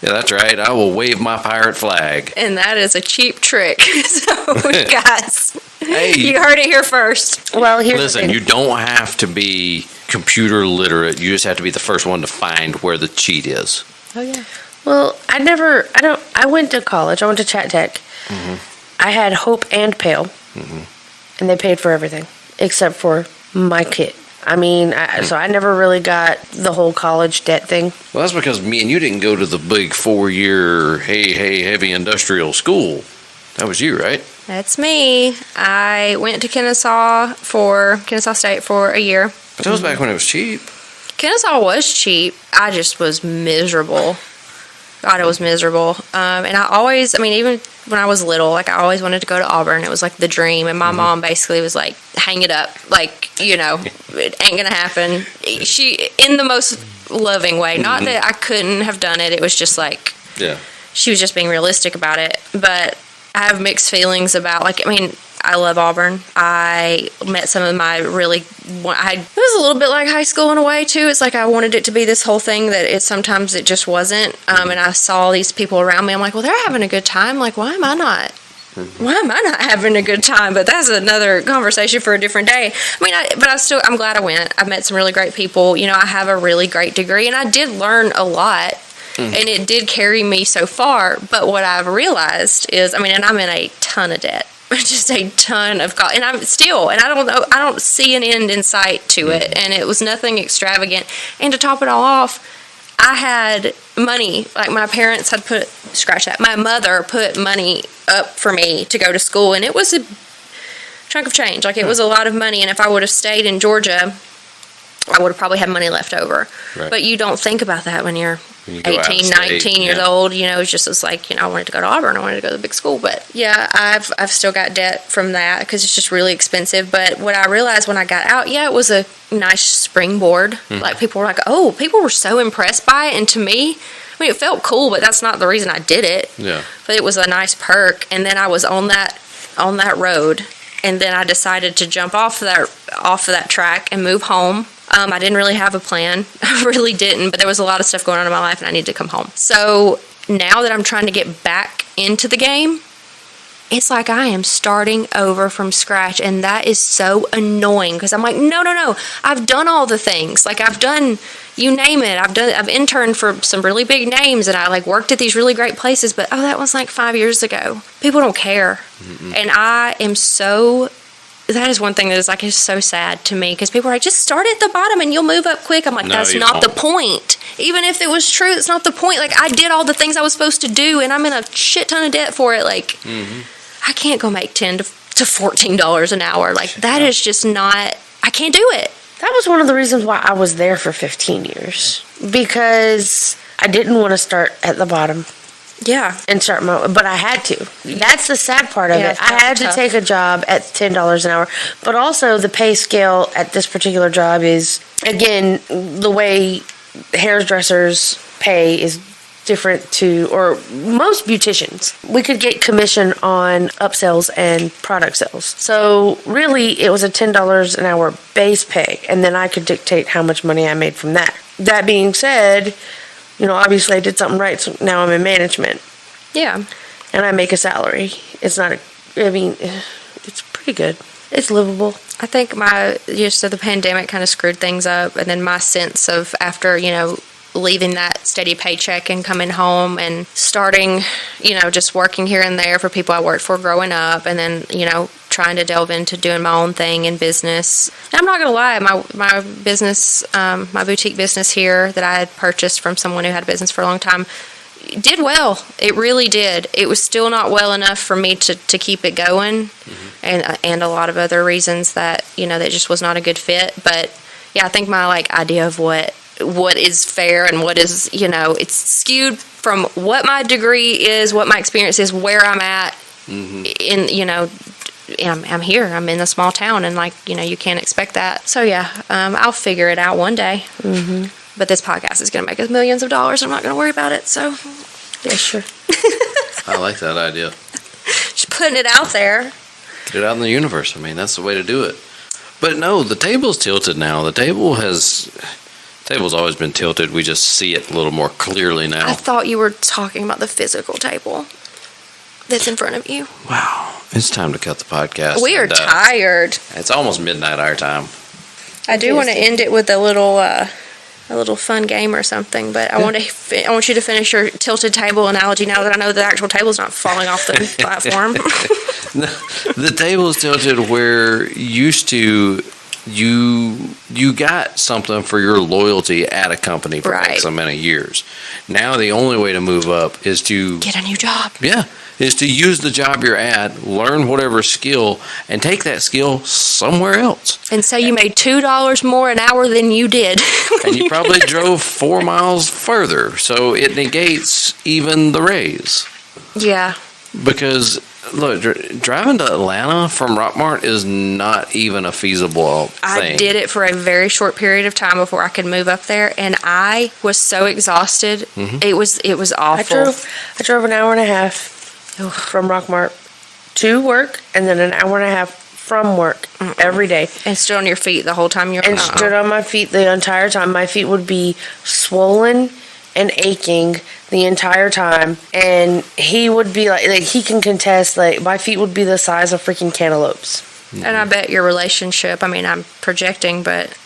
Yeah, that's right. I will wave my pirate flag. And that is a cheap trick. So, guys, hey, you heard it here first. Well, listen, you don't have to be computer literate. You just have to be the first one to find where the cheat is. Oh, yeah. Well, I went to college. I went to Chat Tech. I had Hope and Pell, and they paid for everything except for my kit. I mean, so I never really got the whole college debt thing. Well, that's because me and you didn't go to the big 4-year, heavy industrial school. That was you, right? That's me. I went to Kennesaw State for a year. But that was back when it was cheap. Kennesaw was cheap. I just was miserable. God, it was miserable. And even when I was little, I always wanted to go to Auburn. It was like the dream. And my mom basically was like, hang it up. It ain't going to happen. She, in the most loving way. Not that I couldn't have done it. It was just like, she was just being realistic about it. But I have mixed feelings about, I love Auburn. I met some of my it was a little bit like high school in a way too. It's like I wanted it to be this whole thing that sometimes it just wasn't. And I saw these people around me. I'm like, well, they're having a good time. Like, why am I not? Why am I not having a good time? But that's another conversation for a different day. I'm glad I went. I met some really great people. I have a really great degree and I did learn a lot. And it did carry me so far. But what I've realized is, and I'm in a ton of debt. Just a ton of college. And I don't see an end in sight to it. And it was nothing extravagant. And to top it all off, I had money. Like my parents had my mother put money up for me to go to school. And it was a chunk of change. It was a lot of money. And if I would have stayed in Georgia, I would have probably had money left over. Right. But you don't think about that when you're 18, 19 years old. It's like, I wanted to go to Auburn. I wanted to go to the big school. But, yeah, I've still got debt from that because it's just really expensive. But what I realized when I got out, it was a nice springboard. People were like, oh, people were so impressed by it. And to me, it felt cool, but that's not the reason I did it. Yeah. But it was a nice perk. And then I was on that road. And then I decided to jump off of that track and move home. I didn't really have a plan. I really didn't, but there was a lot of stuff going on in my life and I needed to come home. So now that I'm trying to get back into the game, it's like I am starting over from scratch. And that is so annoying because I'm like, no. I've done all the things. I've done, you name it. I've interned for some really big names and I worked at these really great places, but that was 5 years ago. People don't care. And I am that is one thing that is so sad to me because people are like, just start at the bottom and you'll move up quick. I'm like, that's not the point. even if it was true, it's not the point. Like, I did all the things I was supposed to do, and I'm in a shit ton of debt for it. Like, I can't go make $10 to $14 an hour. Like, that is just not, I can't do it. That was one of the reasons why I was there for 15 years. Because I didn't want to start at the bottom. Yeah. And start but I had to. That's the sad part of Yeah, it. I had to take a job at $10 an hour. But also the pay scale at this particular job is, again, the way hairdressers pay is different or most beauticians. We could get commission on upsells and product sales. So really it was a $10 an hour base pay, and then I could dictate how much money I made from that. That being said, obviously I did something right, so now I'm in management. Yeah. And I make a salary. It's not it's pretty good. It's livable. I think so the pandemic kind of screwed things up, and then my sense of after, leaving that steady paycheck and coming home and starting, just working here and there for people I worked for growing up, and then, trying to delve into doing my own thing in business. And I'm not going to lie, my business, my boutique business here that I had purchased from someone who had a business for a long time, did well. It really did. It was still not well enough for me to keep it going, and a lot of other reasons that, that just was not a good fit. But yeah, I think my idea of what is fair and what is, it's skewed from what my degree is, what my experience is, where I'm at in, I'm here. I'm in a small town, and you can't expect that. So yeah, I'll figure it out one day. But this podcast is going to make us millions of dollars. I'm not going to worry about it. So yeah, sure. I like that idea. Just putting it out there. Get it out in the universe. I mean, that's the way to do it. But no, the table's tilted now. The table's always been tilted. We just see it a little more clearly now. I thought you were talking about the physical table that's in front of you. Wow. It's time to cut the podcast. We are tired. It's almost midnight our time. I do want to end it with a little fun game or something, but I want you to finish your tilted table analogy now that I know the actual table's not falling off the platform. The table is tilted where used to you got something for your loyalty at a company for X amount of years. Now the only way to move up is to get a new job. Yeah, is to use the job you're at, learn whatever skill, and take that skill somewhere else. And say you made $2 more an hour than you did. And you probably drove 4 miles further, so it negates even the raise. Yeah. Because look, driving to Atlanta from Rockmart is not even a feasible thing. I did it for a very short period of time before I could move up there, and I was so exhausted. It was awful. I drove an hour and a half from Rockmart to work, and then an hour and a half from work every day. And stood on your feet the whole time you were stood on my feet the entire time. My feet would be swollen and aching the entire time, and he would be like he can contest, my feet would be the size of freaking cantaloupes. And I bet your relationship, I'm projecting, but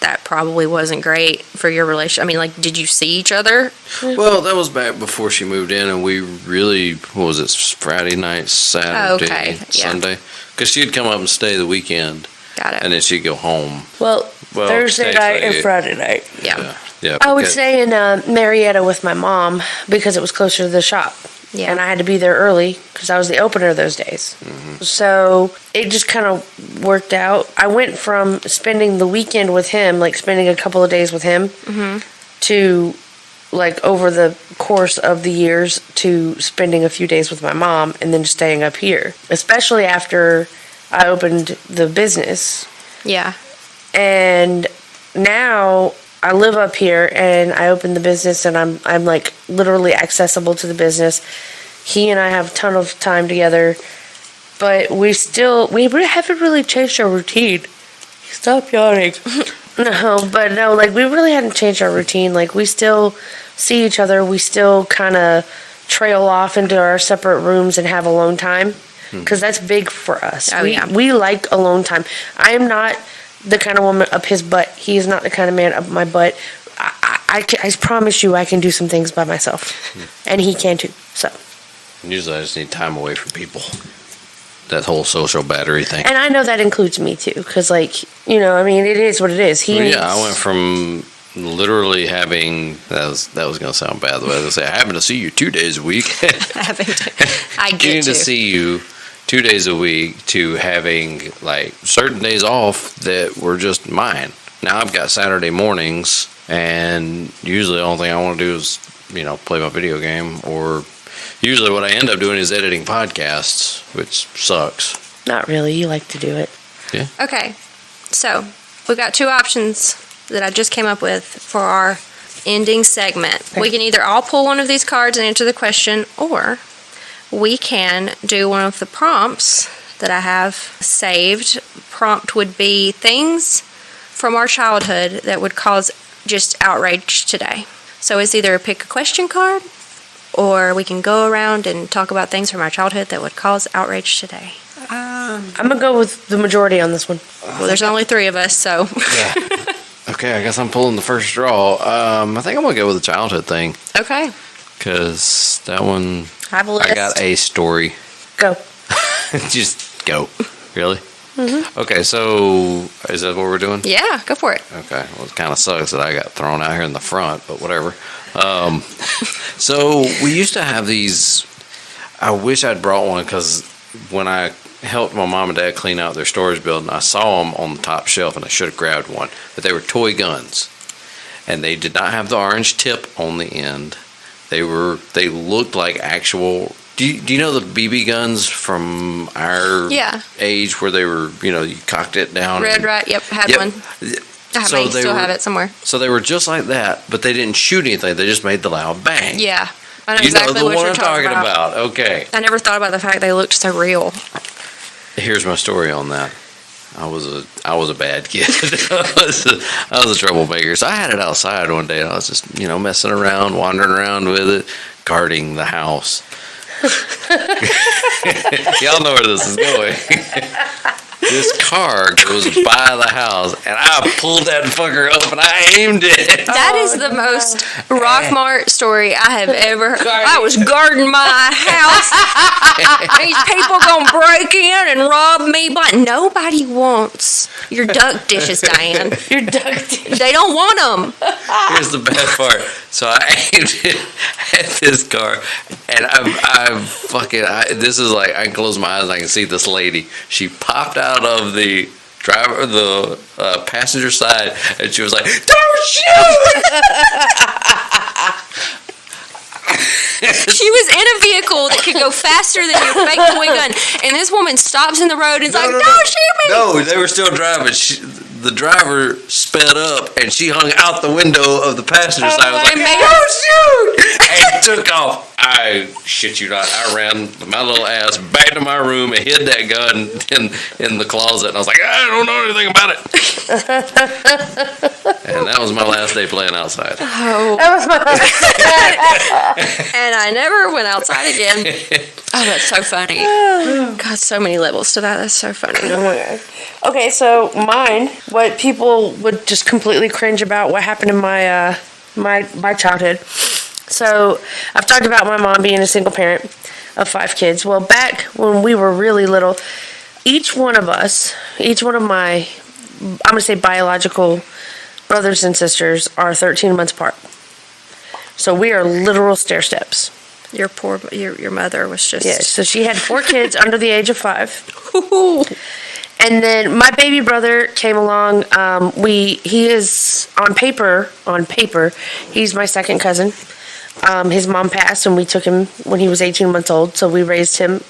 that probably wasn't great for your relationship. Did you see each other? Well, that was back before she moved in, and we really, Friday night, Saturday, Sunday? Because she'd come up and stay the weekend. Got it. And then she'd go home. Well Thursday night and Friday night. Yeah. I would stay in Marietta with my mom because it was closer to the shop. Yeah. And I had to be there early because I was the opener those days. So it just kind of worked out. I went from spending the weekend with him, spending a couple of days with him, to, over the course of the years, to spending a few days with my mom and then staying up here. Especially after I opened the business. Yeah. And now I live up here, and I opened the business, and I'm literally accessible to the business. He and I have a ton of time together, but we haven't really changed our routine. Stop yawning. We really hadn't changed our routine. We still see each other. We still kind of trail off into our separate rooms and have alone time, because that's big for us. We like alone time. I am not the kind of woman up his butt. He is not the kind of man up my butt. I promise you I can do some things by myself. And he can too. So usually I just need time away from people. That whole social battery thing. And I know that includes me too. Because, it is what it is. I went from literally having that was going to sound bad the way I was going to say, having to see you 2 days a week. I get Getting to you. see you 2 days a week to having like certain days off that were just mine. Now I've got Saturday mornings, and usually the only thing I want to do is, play my video game, or usually what I end up doing is editing podcasts, which sucks. Not really. You like to do it. Okay, so we've got two options that I just came up with for our ending segment. Okay. We can either all pull one of these cards and answer the question, or we can do one of the prompts that I have saved. Prompt would be things from our childhood that would cause just outrage today. So it's either pick a question card, or we can go around and talk about things from our childhood that would cause outrage today. I'm going to go with the majority on this one. Well, there's only three of us, so. Yeah. Okay, I guess I'm pulling the first straw. I think I'm going to go with the childhood thing, Okay. because that one, I have a list. I got a story. Go. Just go. Really? Mm-hmm. Okay, so is that what we're doing? Yeah, go for it. Okay, well, it kind of sucks that I got thrown out here in the front, but whatever. So we used to have these. I wish I'd brought one, because when I helped my mom and dad clean out their storage building, I saw them on the top shelf, and I should have grabbed one. But they were toy guns, and they did not have the orange tip on the end. They looked like actual. Do you know the BB guns from our age, where they were, you cocked it down? Red, right? Yep, had Yep. one. I may still have it somewhere. So they were just like that, but they didn't shoot anything. They just made the loud bang. Yeah, I know You exactly know the what one you're I'm talking about. Okay. I never thought about the fact they looked so real. Here's my story on that. I was a bad kid. I was a troublemaker. So I had it outside one day, and I was just messing around, wandering around with it, guarding the house. Y'all know where this is going. This car goes by the house, and I pulled that fucker up and I aimed it. That is the most Rockmart story I have ever heard. I was guarding my house. These people gonna break in and rob me, but nobody wants your duck dishes, Diane. Your duck dish. They don't want them. Here's the bad part. So I aimed it at this car, and this is like, I can close my eyes and I can see this lady. She popped out of the passenger side, and she was like, "Don't shoot!" She was in a vehicle that could go faster than your fake toy gun, and this woman stops in the road and is like, "Don't shoot me!" No, they were still driving. The driver sped up, and she hung out the window of the passenger side. I was like, "Don't shoot!" And took off. I shit you not. I ran my little ass back to my room and hid that gun in the closet. And I was like, I don't know anything about it. And that was my last day playing outside. Oh. And I never went outside again. Oh, that's so funny. God, so many levels to that. That's so funny. Oh my God. Okay, so mine, what people would just completely cringe about, what happened in my my childhood. So I've talked about my mom being a single parent of 5 kids. Well, back when we were really little, each one of my, I'm going to say biological brothers and sisters are 13 months apart. So we are literal stair steps. Your mother was just... Yeah, so she had 4 kids under the age of 5. And then my baby brother came along. He is on paper, he's my second cousin. His mom passed, and we took him when he was 18 months old, so we raised him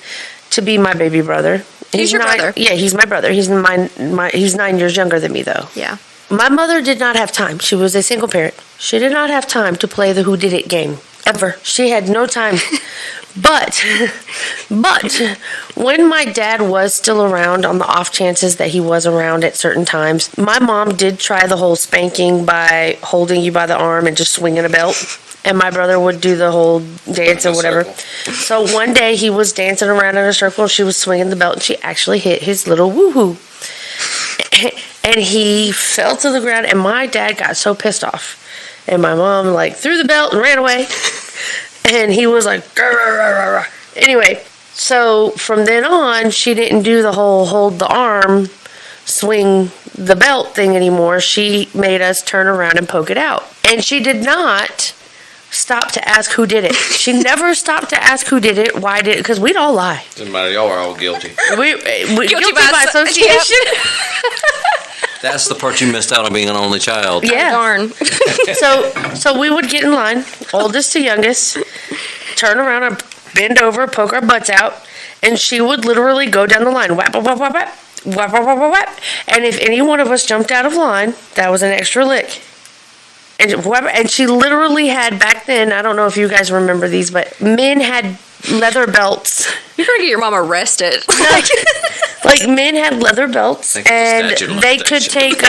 to be my baby brother. He's your brother? Yeah, he's my brother. He's he's 9 years younger than me, though. Yeah. My mother did not have time. She was a single parent. She did not have time to play the Who Did It game, ever. She had no time. But when my dad was still around, on the off chances that he was around at certain times, my mom did try the whole spanking by holding you by the arm and just swinging a belt. And my brother would do the whole dance or whatever. So one day he was dancing around in a circle. She was swinging the belt, and she actually hit his little woohoo. And he fell to the ground, and my dad got so pissed off. And my mom, threw the belt and ran away. And he was like, "Rah, rah, rah, rah, rah." Anyway, so from then on, she didn't do the whole hold the arm, swing the belt thing anymore, she made us turn around and poke it out. And she did not stop to ask who did it. She never stopped to ask who did it, why did it, because we'd all lie. Doesn't matter. Y'all are all guilty. We guilty by association. That's the part you missed out on being an only child. Yeah. Darn. So we would get in line, oldest to youngest, turn around and bend over, poke our butts out, and she would literally go down the line, whap, whap, whap, whap, whap, whap, whap, whap, whap. And if any one of us jumped out of line, that was an extra lick. And she literally had, back then, I don't know if you guys remember these, but men had leather belts. You're going to get your mom arrested. Like, men had leather belts, Thanks for and statute of they could take,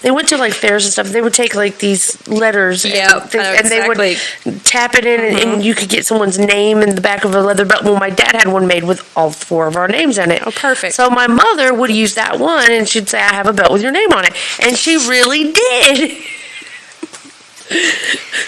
they went to, like, fairs and stuff. They would take, like, these letters. Yeah, and they would tap it in, and you could get someone's name in the back of a leather belt. Well, my dad had one made with all 4 of our names in it. Oh, perfect. So my mother would use that one, and she'd say, I have a belt with your name on it. And she really did.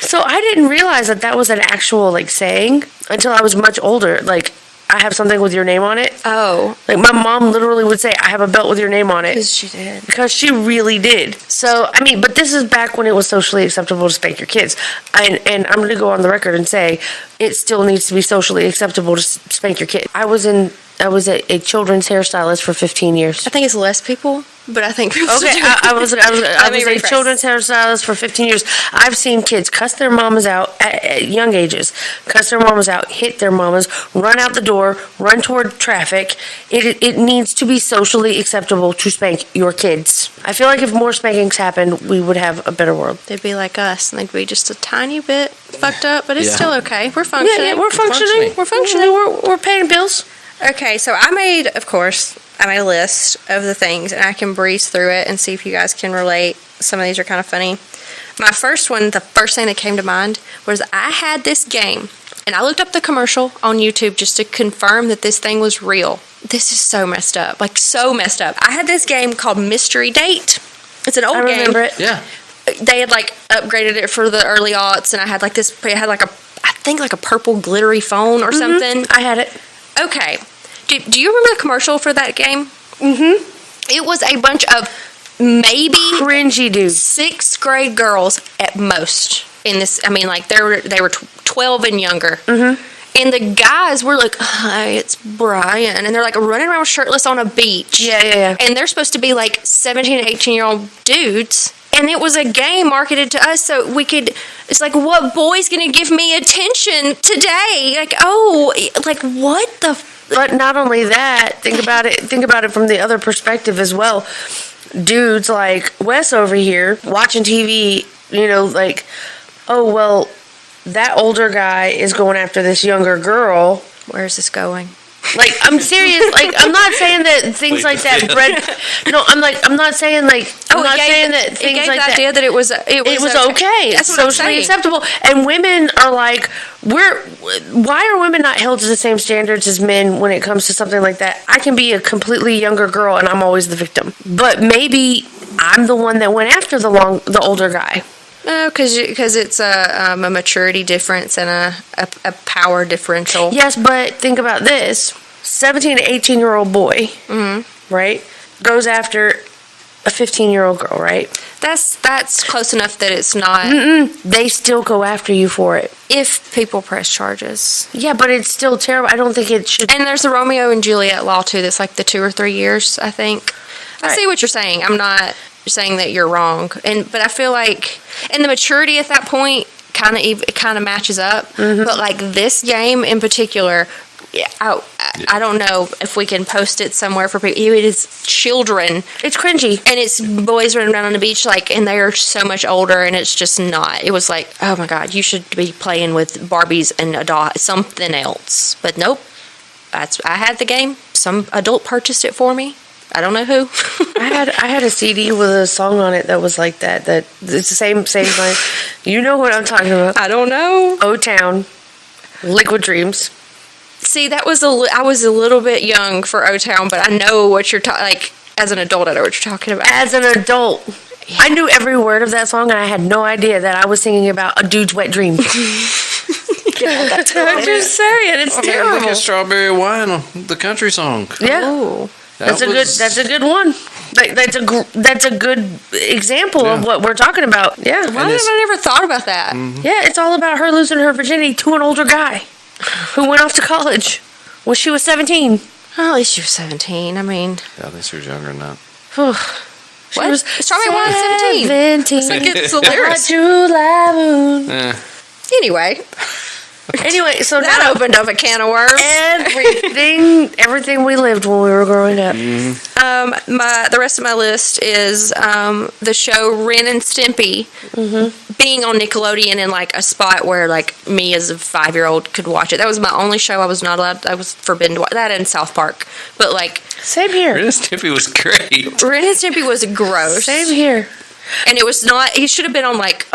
So I didn't realize that was an actual, like, saying until I was much older. Like, I have something with your name on it. Oh. Like, my mom literally would say, I have a belt with your name on it. Because she did. Because she really did. So, I mean, but this is back when it was socially acceptable to spank your kids. And I'm going to go on the record and say, it still needs to be socially acceptable to spank your kid. I was a children's hairstylist for 15 years. I think it's less people, but I think people Okay, still do. I was a rephrase. children's hairstylist for 15 years. I've seen kids cuss their mamas out at young ages, cuss their mamas out, hit their mamas, run out the door, run toward traffic. It needs to be socially acceptable to spank your kids. I feel like if more spankings happened, we would have a better world. They'd be like us, and they'd be just a tiny bit fucked up, but it's Yeah. still okay. We're functioning. Yeah, we're functioning. We're functioning. We're paying bills. Okay, so I made a list of the things, and I can breeze through it and see if you guys can relate. Some of these are kind of funny. My first one, the first thing that came to mind was I had this game, and I looked up the commercial on YouTube just to confirm that this thing was real. This is so messed up, like so messed up. I had this game called Mystery Date. It's an old I game. remember it. Yeah. They had like upgraded it for the early aughts, and I had like this. It had like I think like a purple glittery phone or something. I had it. Okay. Do you remember the commercial for that game? Mm-hmm. It was a bunch of maybe Cringy dudes. 6th grade girls at most in this. I mean, like they were 12 and younger. Mm-hmm. And the guys were like, "Hi, it's Brian," and they're like running around shirtless on a beach. Yeah. And they're supposed to be like 17, 18-year-old dudes. And it was a game marketed to us so we could, it's like, what boy's going to give me attention today? Like, oh, like what the... But not only that, think about it from the other perspective as well. Dudes like Wes over here watching TV, like, oh, well, that older guy is going after this younger girl. Where's this going? Like, I'm serious. Like, I'm not saying that things like that No, I'm not saying like. I'm not saying that things like that. Idea that it was okay. That's what I'm socially saying. acceptable. And women are like, why are women not held to the same standards as men when it comes to something like that? I can be a completely younger girl and I'm always the victim. But maybe I'm the one that went after the older guy. No, because it's a maturity difference and a power differential. Yes, but think about this. 17 to 18-year-old boy, right, goes after a 15-year-old girl, right? That's close enough that it's not. They still go after you for it. If people press charges. Yeah, but it's still terrible. I don't think it should. And there's the Romeo and Juliet law, too, that's like the 2 or 3 years, I think. I see what you're saying. I'm not saying that you're wrong. But I feel like, and the maturity at that point kind of matches up. But like this game in particular, I don't know if we can post it somewhere for people. It is children. It's cringy. And it's boys running around on the beach, like, and they are so much older, and it's just not. It was like, oh my God, you should be playing with Barbies and a doll, something else. But nope. I had the game. Some adult purchased it for me. I don't know who. I had a CD with a song on it that was like that. That it's the same line. You know what I'm talking about? I don't know. O-Town, Liquid Dreams. See, I was a little bit young for O-Town, but I know what you're talking. Like as an adult, I know what you're talking about. As an adult, I knew every word of that song, and I had no idea that I was singing about a dude's wet dream. I'm just saying, it's terrible. Look at Strawberry Wine, the country song. Yeah. Oh. That's a good one. That's a good example of what we're talking about. Yeah. Why have I never thought about that? Yeah, it's all about her losing her virginity to an older guy who went off to college when she was 17. Well, at least she was 17. I mean, Yeah, I think she was younger than that. She what? was Strawberry Wine 17. Like it's the lyrics. July moon. Anyway, Anyway, so that now opened up a can of worms. everything we lived when we were growing up. The rest of my list is the show Ren and Stimpy being on Nickelodeon in like a spot where like me as a 5-year-old could watch it. That was my only show I was not allowed. I was forbidden to watch that and South Park. But like Same here. Ren and Stimpy was great. Ren and Stimpy was gross. Same here. And it was not. He should have been on like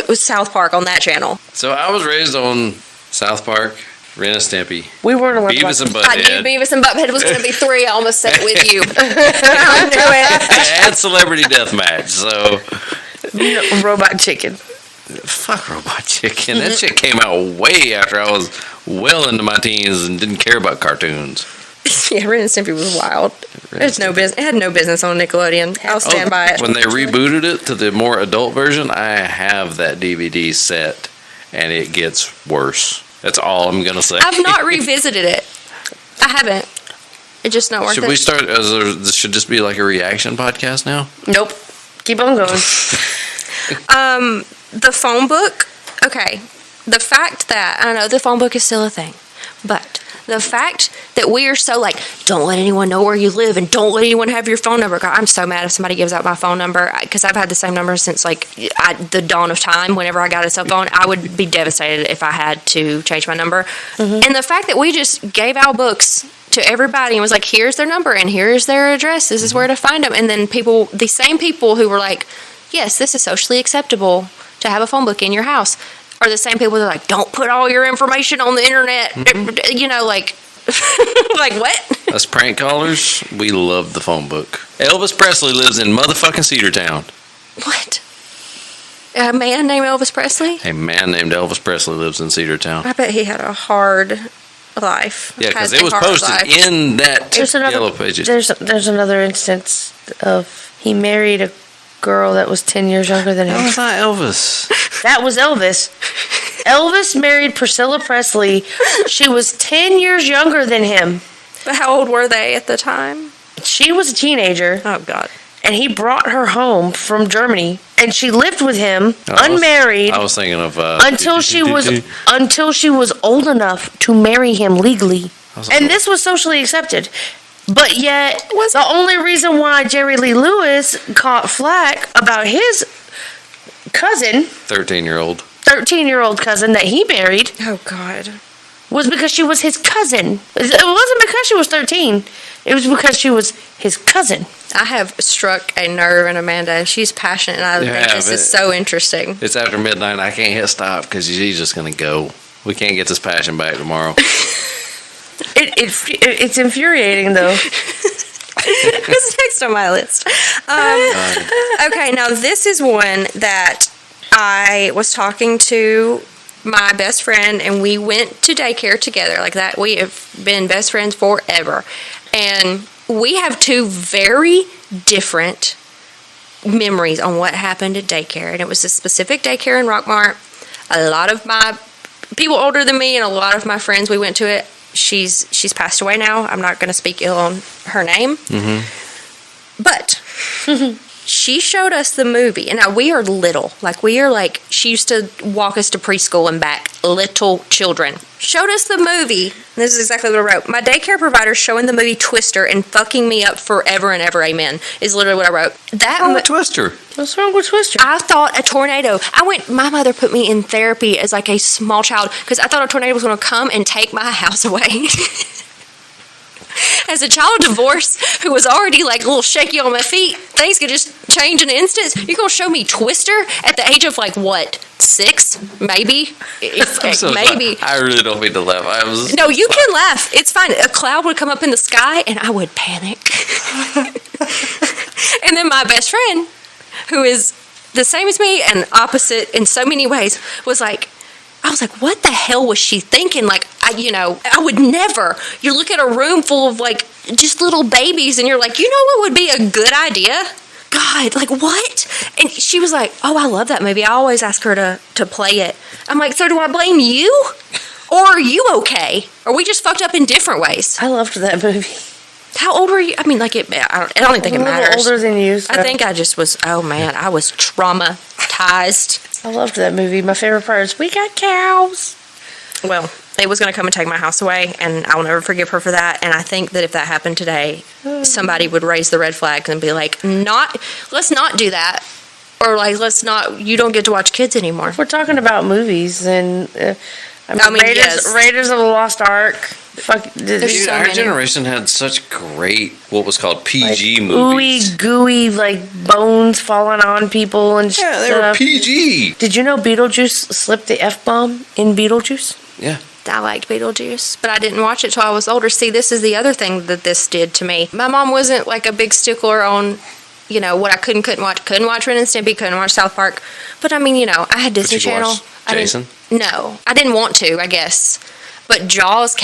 with South Park on that channel. So I was raised on South Park, Ren and Stimpy, We weren't allowed Beavis and I knew Butthead, Beavis and Butthead was going to be 3. I almost said it with you. I knew it. and Celebrity Deathmatch. So to Robot Chicken. fuck Robot Chicken. That shit came out way after I was well into my teens and didn't care about cartoons. Yeah, Ren and Stimpy was wild. There's no business. It had no business on Nickelodeon. I'll stand by it. When they rebooted it to the more adult version, I have that DVD set, and it gets worse. That's all I'm gonna say. I've not revisited it. I haven't. It's just not worth Should it. we start? This should just be like a reaction podcast now. Nope. Keep on going. The phone book. Okay. The fact that I know the phone book is still a thing, but the fact that we are so like, don't let anyone know where you live and don't let anyone have your phone number. God, I'm so mad if somebody gives out my phone number because I've had the same number since like the dawn of time. Whenever I got a cell phone, I would be devastated if I had to change my number. And the fact that we just gave out books to everybody and was like, here's their number and here's their address. This is where to find them. And then people, the same people who were like, yes, this is socially acceptable to have a phone book in your house, are the same people that are like, don't put all your information on the internet. You know, like, like what? Us prank callers, we love the phone book. Elvis Presley lives in motherfucking Cedartown. What? A man named Elvis Presley? A man named Elvis Presley lives in Cedartown. I bet he had a hard life. Yeah, because Has it a was hard posted life. in that There's Yellow another. Pages. There's another instance of he married a girl that was 10 years younger than That him. was not Elvis. That was Elvis. Elvis married Priscilla Presley. She was 10 years younger than him. But how old were they at the time? She was a teenager, Oh, God. and he brought her home from Germany, and she lived with him, I was- unmarried, I was thinking of until she was old enough to marry him legally. And this was socially accepted. But yet, the only reason why Jerry Lee Lewis caught flack about his cousin, 13-year-old. 13-year-old cousin that he married, Oh, God. was because she was his cousin. It wasn't because she was 13. It was because she was his cousin. I have struck a nerve in Amanda, and she's passionate, and I You think have this is it. so interesting. It's after midnight. I can't hit stop because she's just going to go. We can't get this passion back tomorrow. It's infuriating, though. What's next on my list? Okay, now this is one that I was talking to my best friend, and we went to daycare together. Like that, we have been best friends forever. And we have two very different memories on what happened at daycare. And it was a specific daycare in Rockmart. A lot of my people older than me and a lot of my friends, we went to it. She's passed away now. I'm not going to speak ill on her name. But she showed us the movie. And now we are little. Like, we are like, she used to walk us to preschool and back. Little children. Showed us the movie. This is exactly what I wrote. My daycare provider showing the movie Twister and fucking me up forever and ever, amen, is literally what I wrote. That Twister. What's wrong with Twister? I thought a tornado. My mother put me in therapy as like a small child because I thought a tornado was going to come and take my house away. As a child of divorce who was already like a little shaky on my feet, things could just change in an instant. You're going to show me Twister at the age of like what? 6? Maybe? I'm so Maybe. sorry. I really don't mean to laugh. No, you can laugh. It's fine. A cloud would come up in the sky and I would panic. And then my best friend, who is the same as me and opposite in so many ways, was like, I was like, what the hell was she thinking? Like, I would never. You look at a room full of like just little babies and you're like, you know what would be a good idea? God, like what? And she was like, oh, I love that movie. I always ask her to play it. I'm like, so do I blame you? Or are you okay? Are we just fucked up in different ways? I loved that movie. How old were you? I mean, like, I don't even think it I'm a little matters. older than you. So I think I just was, oh man, I was traumatized. I loved that movie. My favorite part is we got cows. Well, it was going to come and take my house away, and I'll never forgive her for that. And I think that if that happened today, somebody would raise the red flags and be like, let's not do that. Or like, you don't get to watch kids anymore. We're talking about movies, and Raiders of the Lost Ark. Fuck, There's so Our many. generation had such great, what was called PG ooey movies. gooey, like bones falling on people and Yeah, they stuff. were PG. Did you know Beetlejuice slipped the F-bomb in Beetlejuice? Yeah. I liked Beetlejuice, but I didn't watch it till I was older. See, this is the other thing that this did to me. My mom wasn't like a big stickler on, what I couldn't watch. Couldn't watch Ren and Stimpy, couldn't watch South Park. But I mean, I had Disney you could Channel. watch Jason? No, I didn't want to, I guess. But Jaws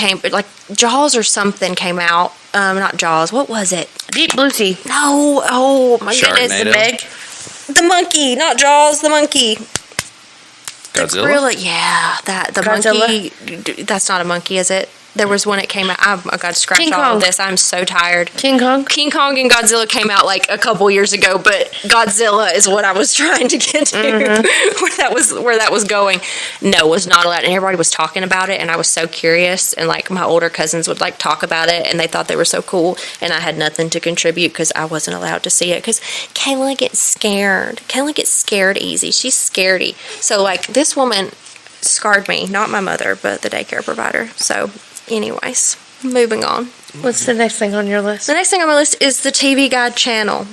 Jaws or something came out. Not Jaws. What was it? Deep Blue Sea. No. Oh, my goodness. Sharknado. The Meg. The monkey, not Jaws, the monkey. Godzilla? Really? Yeah, the Godzilla? monkey. That's not a monkey, is it? There was one that came out. I got to scratch King all Kong. of this. I'm so tired. King Kong. King Kong and Godzilla came out like a couple years ago, but Godzilla is what I was trying to get to, where that was going. No, was not allowed, and everybody was talking about it, and I was so curious, and like my older cousins would like talk about it, and they thought they were so cool, and I had nothing to contribute because I wasn't allowed to see it because Kayla gets scared. Kayla gets scared easy. She's scaredy. So like this woman scarred me, not my mother, but the daycare provider. So, anyways, moving on. What's the next thing on your list? The next thing on my list is the TV Guide channel.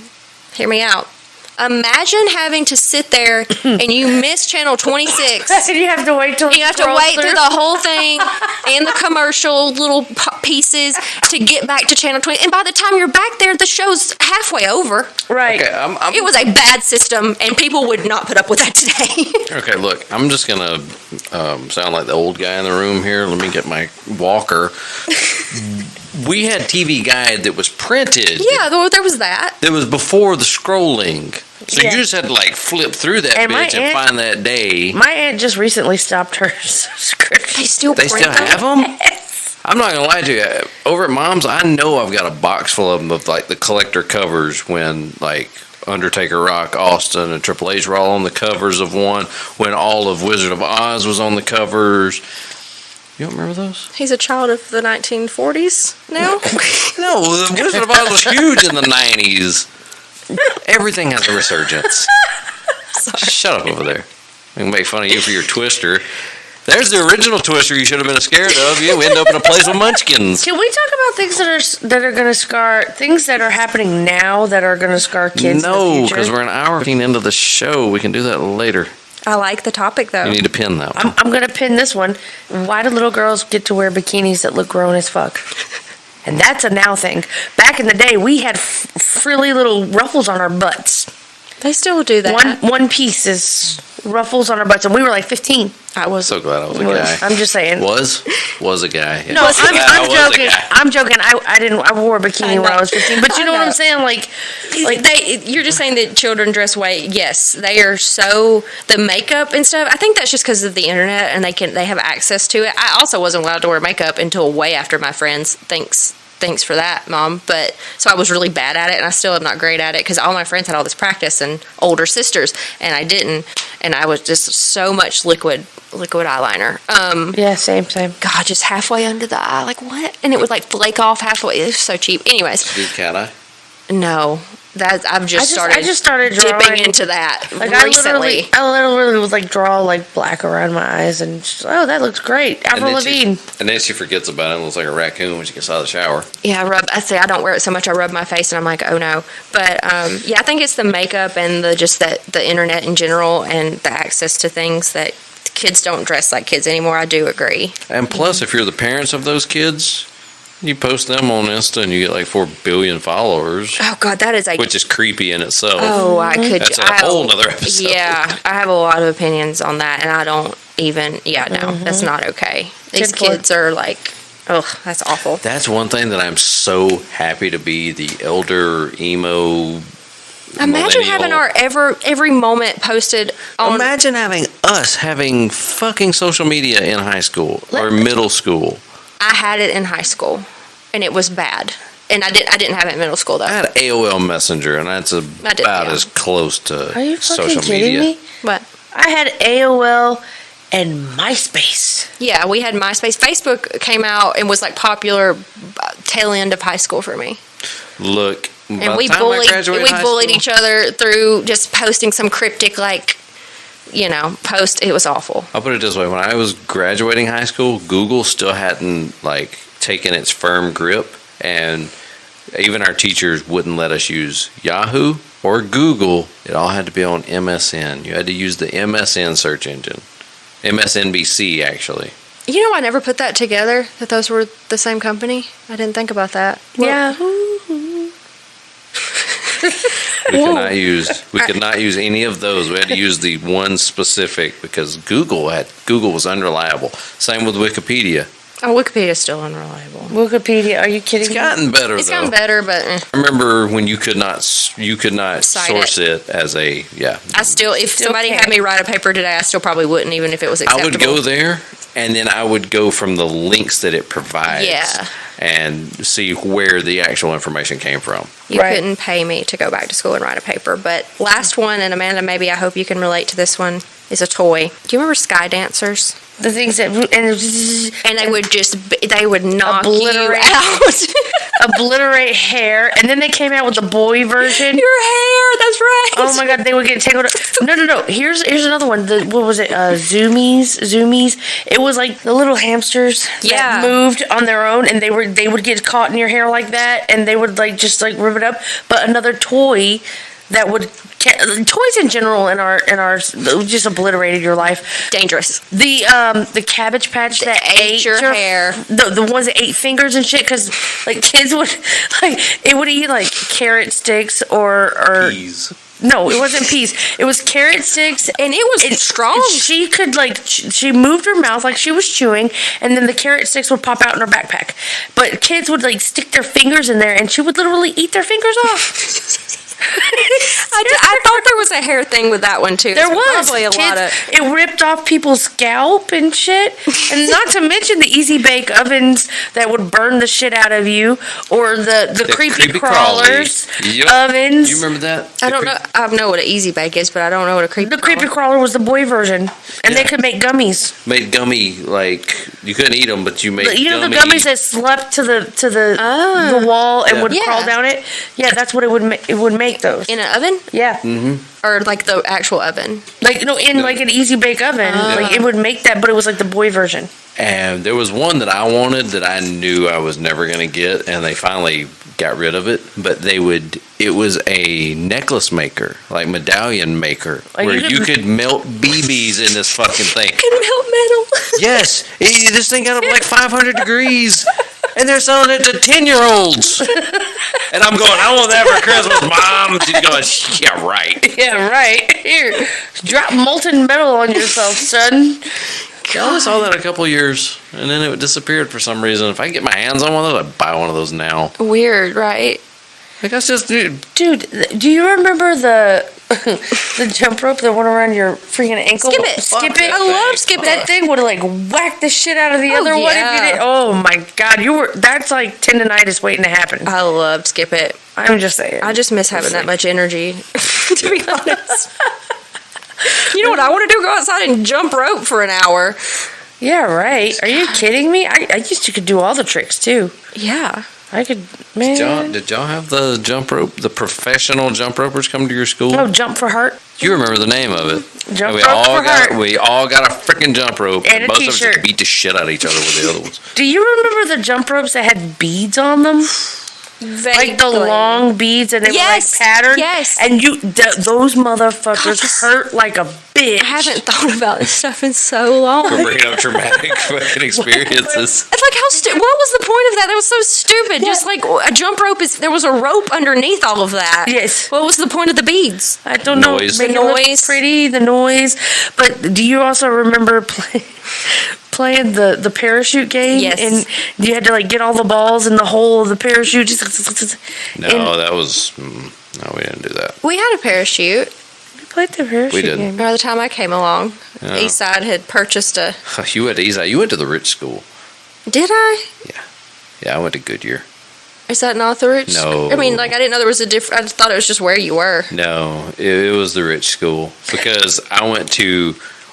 Hear me out. Imagine having to sit there and you miss channel 26. You have to wait till You have to wait through the whole thing and the commercial little pieces to get back to channel 20. And by the time you're back there, the show's halfway over. Right. Okay, I'm, It was a bad system, and people would not put up with that today. okay, look, I'm just going to sound like the old guy in the room here. Let me get my walker. We had TV Guide that was printed. Yeah, there was that. That was before the scrolling. So Yeah. you just had to like flip through that And my bitch and aunt- find that day. My aunt just recently stopped her subscription. They still They print still them? have them? I'm not gonna lie to you. Over at Mom's, I know I've got a box full of them of like the collector covers when like Undertaker, Rock, Austin, and Triple H were all on the covers of one. When all of Wizard of Oz was on the covers. You don't remember those? He's a child of the 1940s now. No, the Wizard of Oz was huge in the 90s. Everything has a resurgence. Shut up over there. We can make fun of you for your Twister. There's the original Twister you should have been scared of. You end up in a place with munchkins. Can we talk about things that are going to scar things that are happening now that are going to scar kids? No, in the because future? we're an hour into the show. We can do that later. I like the topic, though. You need to pin that one. I'm going to pin this one. Why do little girls get to wear bikinis that look grown as fuck? And that's a now thing. Back in the day, we had frilly little ruffles on our butts. They still do that. One piece is ruffles on our butts, and we were like 15. I was. So glad I was a guy. I'm just saying. Was a guy. Yeah. No, Was a guy. I I'm was a joking. guy. I'm joking. I wore a bikini when I was 15. But you know what I'm saying? Like You're just saying that children dress way. Yes, they are so the makeup and stuff. I think that's just because of the internet and they have access to it. I also wasn't allowed to wear makeup until way after my friends. Thanks for that, Mom. But so I was really bad at it, and I still am not great at it because all my friends had all this practice and older sisters, and I didn't. And I was just so much liquid eyeliner. yeah, same. God, just halfway under the eye, like what? And it would like flake off halfway. It was so cheap. Anyways, Do cat eye? no, that I just started drawing dipping into that Like recently. I literally would like draw like black around my eyes and just, oh, that looks great. Avril Lavigne. And then she forgets about it and looks like a raccoon when she gets out of the shower. Yeah, I don't wear it so much. I rub my face and I'm like, oh no. But yeah, I think it's the makeup and the internet in general and the access to things that kids don't dress like kids anymore. I do agree. And plus, if you're the parents of those kids, you post them on Insta and you get like 4 billion followers, Oh God, that is like. which is creepy in itself. Oh, I could. That's a whole nother episode. Yeah, I have a lot of opinions on that, and I don't. even. Yeah, no, that's not okay. These 10-4. kids are like, oh, that's awful. That's one thing that I'm so happy to be the elder emo. Imagine having millennial. our every moment posted on. Imagine having us having fucking social media in high school or middle school. I had it in high school, and it was bad. And I didn't have it in middle school though. I had AOL Messenger, and that's about yeah. as close to Are you fucking social kidding media. me? But I had AOL and MySpace. yeah, we had MySpace. Facebook came out and was like popular tail end of high school for me. Look, And we bullied each other through just posting some cryptic post. It was awful. I'll put it this way: when I was graduating high school, Google still hadn't taken its firm grip, and even our teachers wouldn't let us use Yahoo or Google. It all had to be on MSN. You had to use the MSN search engine. MSNBC, actually. You know, I never put that together, that those were the same company. I didn't think about that. Yeah. We could not use any of those. We had to use the one specific because Google was unreliable. Same with Wikipedia. Oh, Wikipedia's still unreliable. Wikipedia, are you kidding It's me? gotten better It's though. gotten better, but I remember when you could not source it as a I still, if somebody can't. had me write a paper today, I still probably wouldn't, even if it was I acceptable. would go there, and then I would go from the links that it provides Yeah. and see where the actual information came from. You Right. couldn't pay me to go back to school and write a paper. But last one, and Amanda, maybe I hope you can relate to this one, is a toy. Do you remember Sky Dancers? The things that And they would knock Obliterate. you out. obliterate hair, and then they came out with the boy version. Your hair, that's right. Oh my god, they would get tangled up. No. Here's another one. What was it? Zoomies. It was like the little hamsters Yeah. that moved on their own, and they would get caught in your hair like that, and they would just rip it up. But another toy that would toys in general in our just obliterated your life. Dangerous. The Cabbage Patch that ate your hair. The ones that ate fingers and shit, because kids would it would eat carrot sticks or Peas. no, it wasn't peas. It was carrot sticks. And it was strong. She could she moved her mouth like she was chewing, and then the carrot sticks would pop out in her backpack. But kids would stick their fingers in there, and she would literally eat their fingers off. I thought there was a hair thing with that one too. There was probably a lot of. It ripped off people's scalp and shit, and not to mention the easy bake ovens that would burn the shit out of you, or the creepy crawlers Yep. ovens. You remember that? I don't know. I know what an easy bake is, but I don't know what a creepy. The creepy crawler was the boy version, and they Yeah. could make gummies. Made gummy you couldn't eat them, but you made. You know the gummies that slept to the wall and would Yeah. crawl down it. Yeah, that's what it would make. It would make those. in an oven Yeah, or the actual oven. in an easy bake oven, it would make that, but it was the boy version. And there was one that I wanted that I knew I was never going to get, and they finally got rid of it. But it was a necklace maker, medallion maker, where you could melt BBs in this fucking thing. Can melt metal. Yes, this thing got up 500 degrees, and they're selling it to 10-year-olds. And I'm going, I want that for Christmas, Mom. She's going, yeah, right. Yeah, right. Here, drop molten metal on yourself, son. I only saw that a couple years, and then it disappeared for some reason. If I can get my hands on one of those, I'd buy one of those now. Weird, right? That's just, dude. Dude, do you remember the jump rope that went around your freaking ankle? Skip it. Skip it. I love skip That it. thing would whack the shit out of the other one if you yeah. did. Oh my god, that's tendonitis waiting to happen. I love skip it. I'm just saying. I just miss having that much energy, to be honest. You know what I want to do? Go outside and jump rope for an hour. Yeah, right. Are you kidding me? I used to could do all the tricks too. Yeah. I could, man. Did y'all have the jump rope, the professional jump ropers come to your school? Oh, jump for heart. You remember the name of it. Jump we rope all for got heart. We all got a freaking jump rope, And a most of us t-shirt. beat the shit out of each other with the other ones. Do you remember the jump ropes that had beads on them? like the Vaguely. long beads, and they Yes, were like patterned. yes. And those motherfuckers this- hurt like a bitch. I haven't thought about this stuff in so long. We're bringing up traumatic fucking experiences. It's like what was the point of that? That was so stupid. Just like a jump rope there was a rope underneath all of that. Yes. What was the point of the beads? I don't know. Noise. Make The it look noise. pretty, the noise. But do you also remember playing the parachute game? Yes. And you had to like get all the balls in the hole of the parachute. No, that was no, we didn't do that. We had a parachute. We played the parachute We didn't. game. By the time I came along, Yeah. Eastside had purchased a. You went to Eastside. You went to the rich school. Did I? Yeah, I went to Goodyear. Is that not the rich? No. I mean, like I didn't know there was a different. I just thought it was just where you were. No, it was the rich school because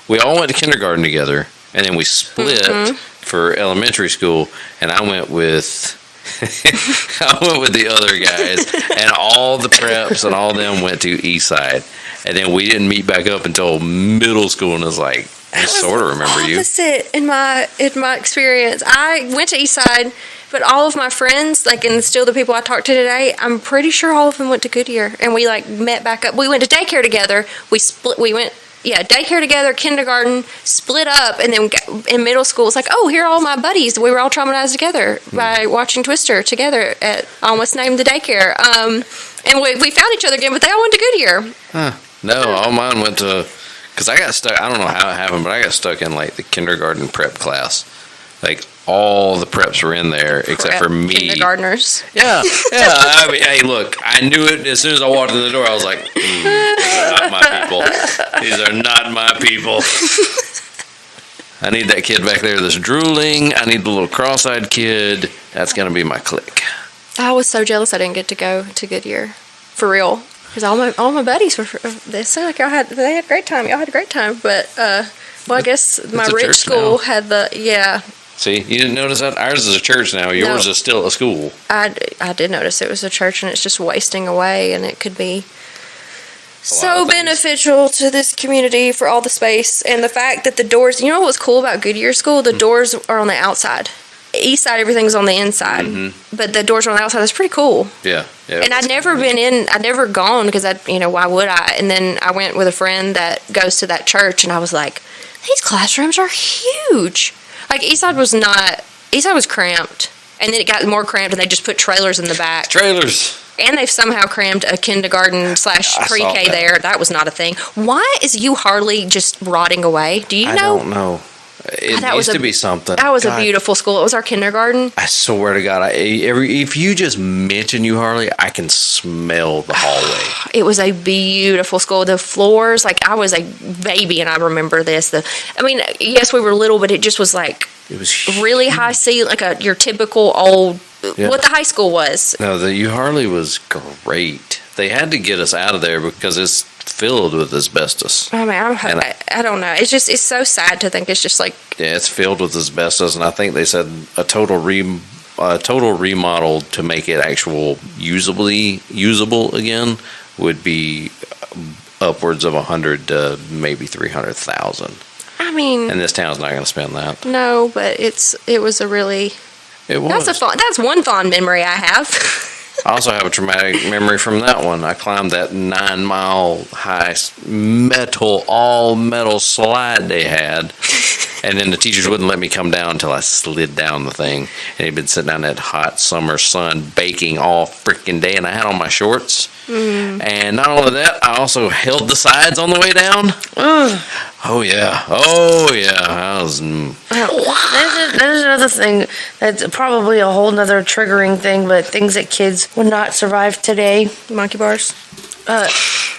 we all went to kindergarten together, and then we split for elementary school, and I went with the other guys, and all the preps and all them went to Eastside, and then we didn't meet back up until middle school, and it was like, I sort of remember you. Opposite in my experience. I went to Eastside, but all of my friends, like, and still the people I talked to today, I'm pretty sure all of them went to Goodyear, and we like met back up. We went to daycare together. We went daycare together, kindergarten, split up, and then in middle school, it's like, oh, here are all my buddies. We were all traumatized together by watching Twister together at almost named the daycare. And we found each other again, but they all went to Goodyear. No, all mine went to, because I got stuck, I don't know how it happened, but I got stuck in like the kindergarten prep class. Like all the preps were in there except for me. Kindergartners. Yeah. I mean, hey, look, I knew it as soon as I walked in the door. I was like, these are not my people. These are not my people. I need that kid back there that's drooling. I need the little cross-eyed kid. That's going to be my clique. I was so jealous I didn't get to go to Goodyear, for real. Because all my buddies were. They said like they had a great time. Y'all had a great time, but I guess my a rich church school now. had the See, you didn't notice that? Ours is a church now. Yours No. is still a school. I did notice it was a church and it's just wasting away and it could be so of things. beneficial to this community for all the space and the fact that the doors. You know what was cool about Goodyear School? The doors are on the outside. East side, everything's on the inside, but the doors are on the outside. That's pretty cool. Yeah. And I'd never been in, I'd never gone because why would I? And then I went with a friend that goes to that church and I was like, these classrooms are huge. Like Eastside was cramped. And then it got more cramped and they just put trailers in the back. Trailers. And they've somehow crammed a kindergarten / I saw pre-K that. there. That was not a thing. Why is U Harley just rotting away? Do you I know? don't know. It That needs was to be something. That was God, a beautiful school. It was our kindergarten. I swear to God, if you just mention you, Harley, I can smell the hallway. It was a beautiful school. The floors, like I was a baby and I remember this. Yes, we were little, but it just was like It was really high ceiling, like your typical old, Yeah. what the high school was. No, the U Harley was great. They had to get us out of there because it's filled with asbestos. I mean, And I don't know. It's so sad to think it's just like, Yeah, it's filled with asbestos, and I think they said a total remodel to make it usable again would be upwards of 100 to maybe 300,000. I mean, And this town's not going to spend that. no, but it was a really, It was. that's one fond memory I have. I also have a traumatic memory from that one. I climbed that 9-mile high all metal slide they had. And then the teachers wouldn't let me come down until I slid down the thing. And he'd been sitting down in that hot summer sun baking all freaking day. And I had on my shorts. And not only that, I also held the sides on the way down. Oh, yeah. I was... There's another thing that's probably a whole nother triggering thing, but things that kids would not survive today. Monkey bars.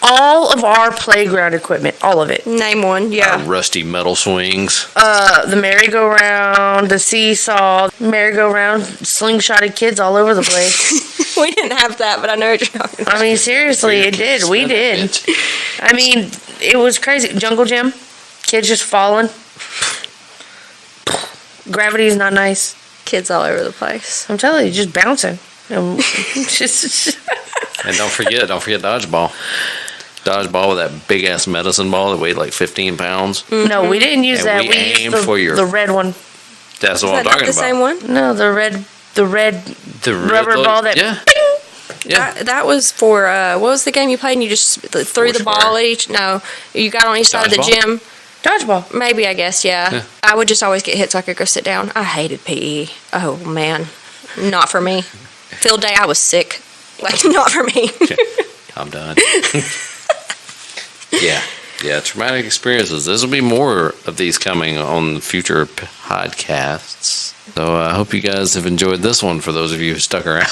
All of our playground equipment, all of it. Name one, yeah. rusty metal swings. The merry-go-round, the seesaw, merry-go-round, slingshotted kids all over the place. We didn't have that, but I know what you're talking about. I mean, seriously, it did. We did. I mean, it was crazy. Jungle gym, kids just falling. Gravity's not nice. Kids all over the place. I'm telling you, just bouncing. Just And don't forget dodgeball. Dodgeball with that big ass medicine ball that weighed like 15 pounds. no, we didn't use And that. we We used aimed for your- the red one. That's Is what I'm that not talking the about. same one? No, the red The rubber ball that yeah. bing, Yeah. That was for, what was the game you played and you just threw the ball Foursquare. at each? No, you got on each side of the Dodgeball? gym. Dodgeball. Maybe, I guess, yeah. I would just always get hit so I could go sit down. I hated PE. Oh, man. Not for me. Field day, I was sick. Like, not for me. I'm done. Yeah, traumatic experiences. There's will be more of these coming on future podcasts. So I hope you guys have enjoyed this one for those of you who stuck around.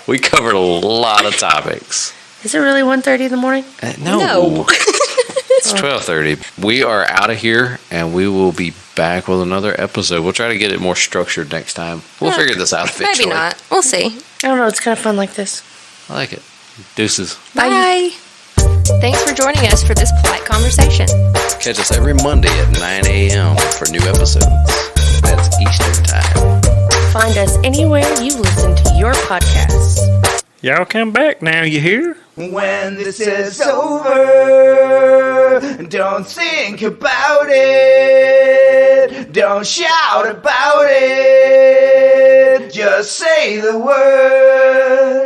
We covered a lot of topics. Is it really 1:30 in the morning? No. It's 12:30. We are out of here, and we will be back with another episode. We'll try to get it more structured next time. We'll figure this out eventually. Maybe not. We'll see. I don't know. It's kind of fun like this. I like it. Deuces. Bye. Thanks for joining us for this polite conversation. Catch us every Monday at 9 a.m. for new episodes. That's Eastern Time. Find us anywhere you listen to your podcasts. Y'all come back now, you hear? When this is over, don't think about it. Don't shout about it. Just say the word.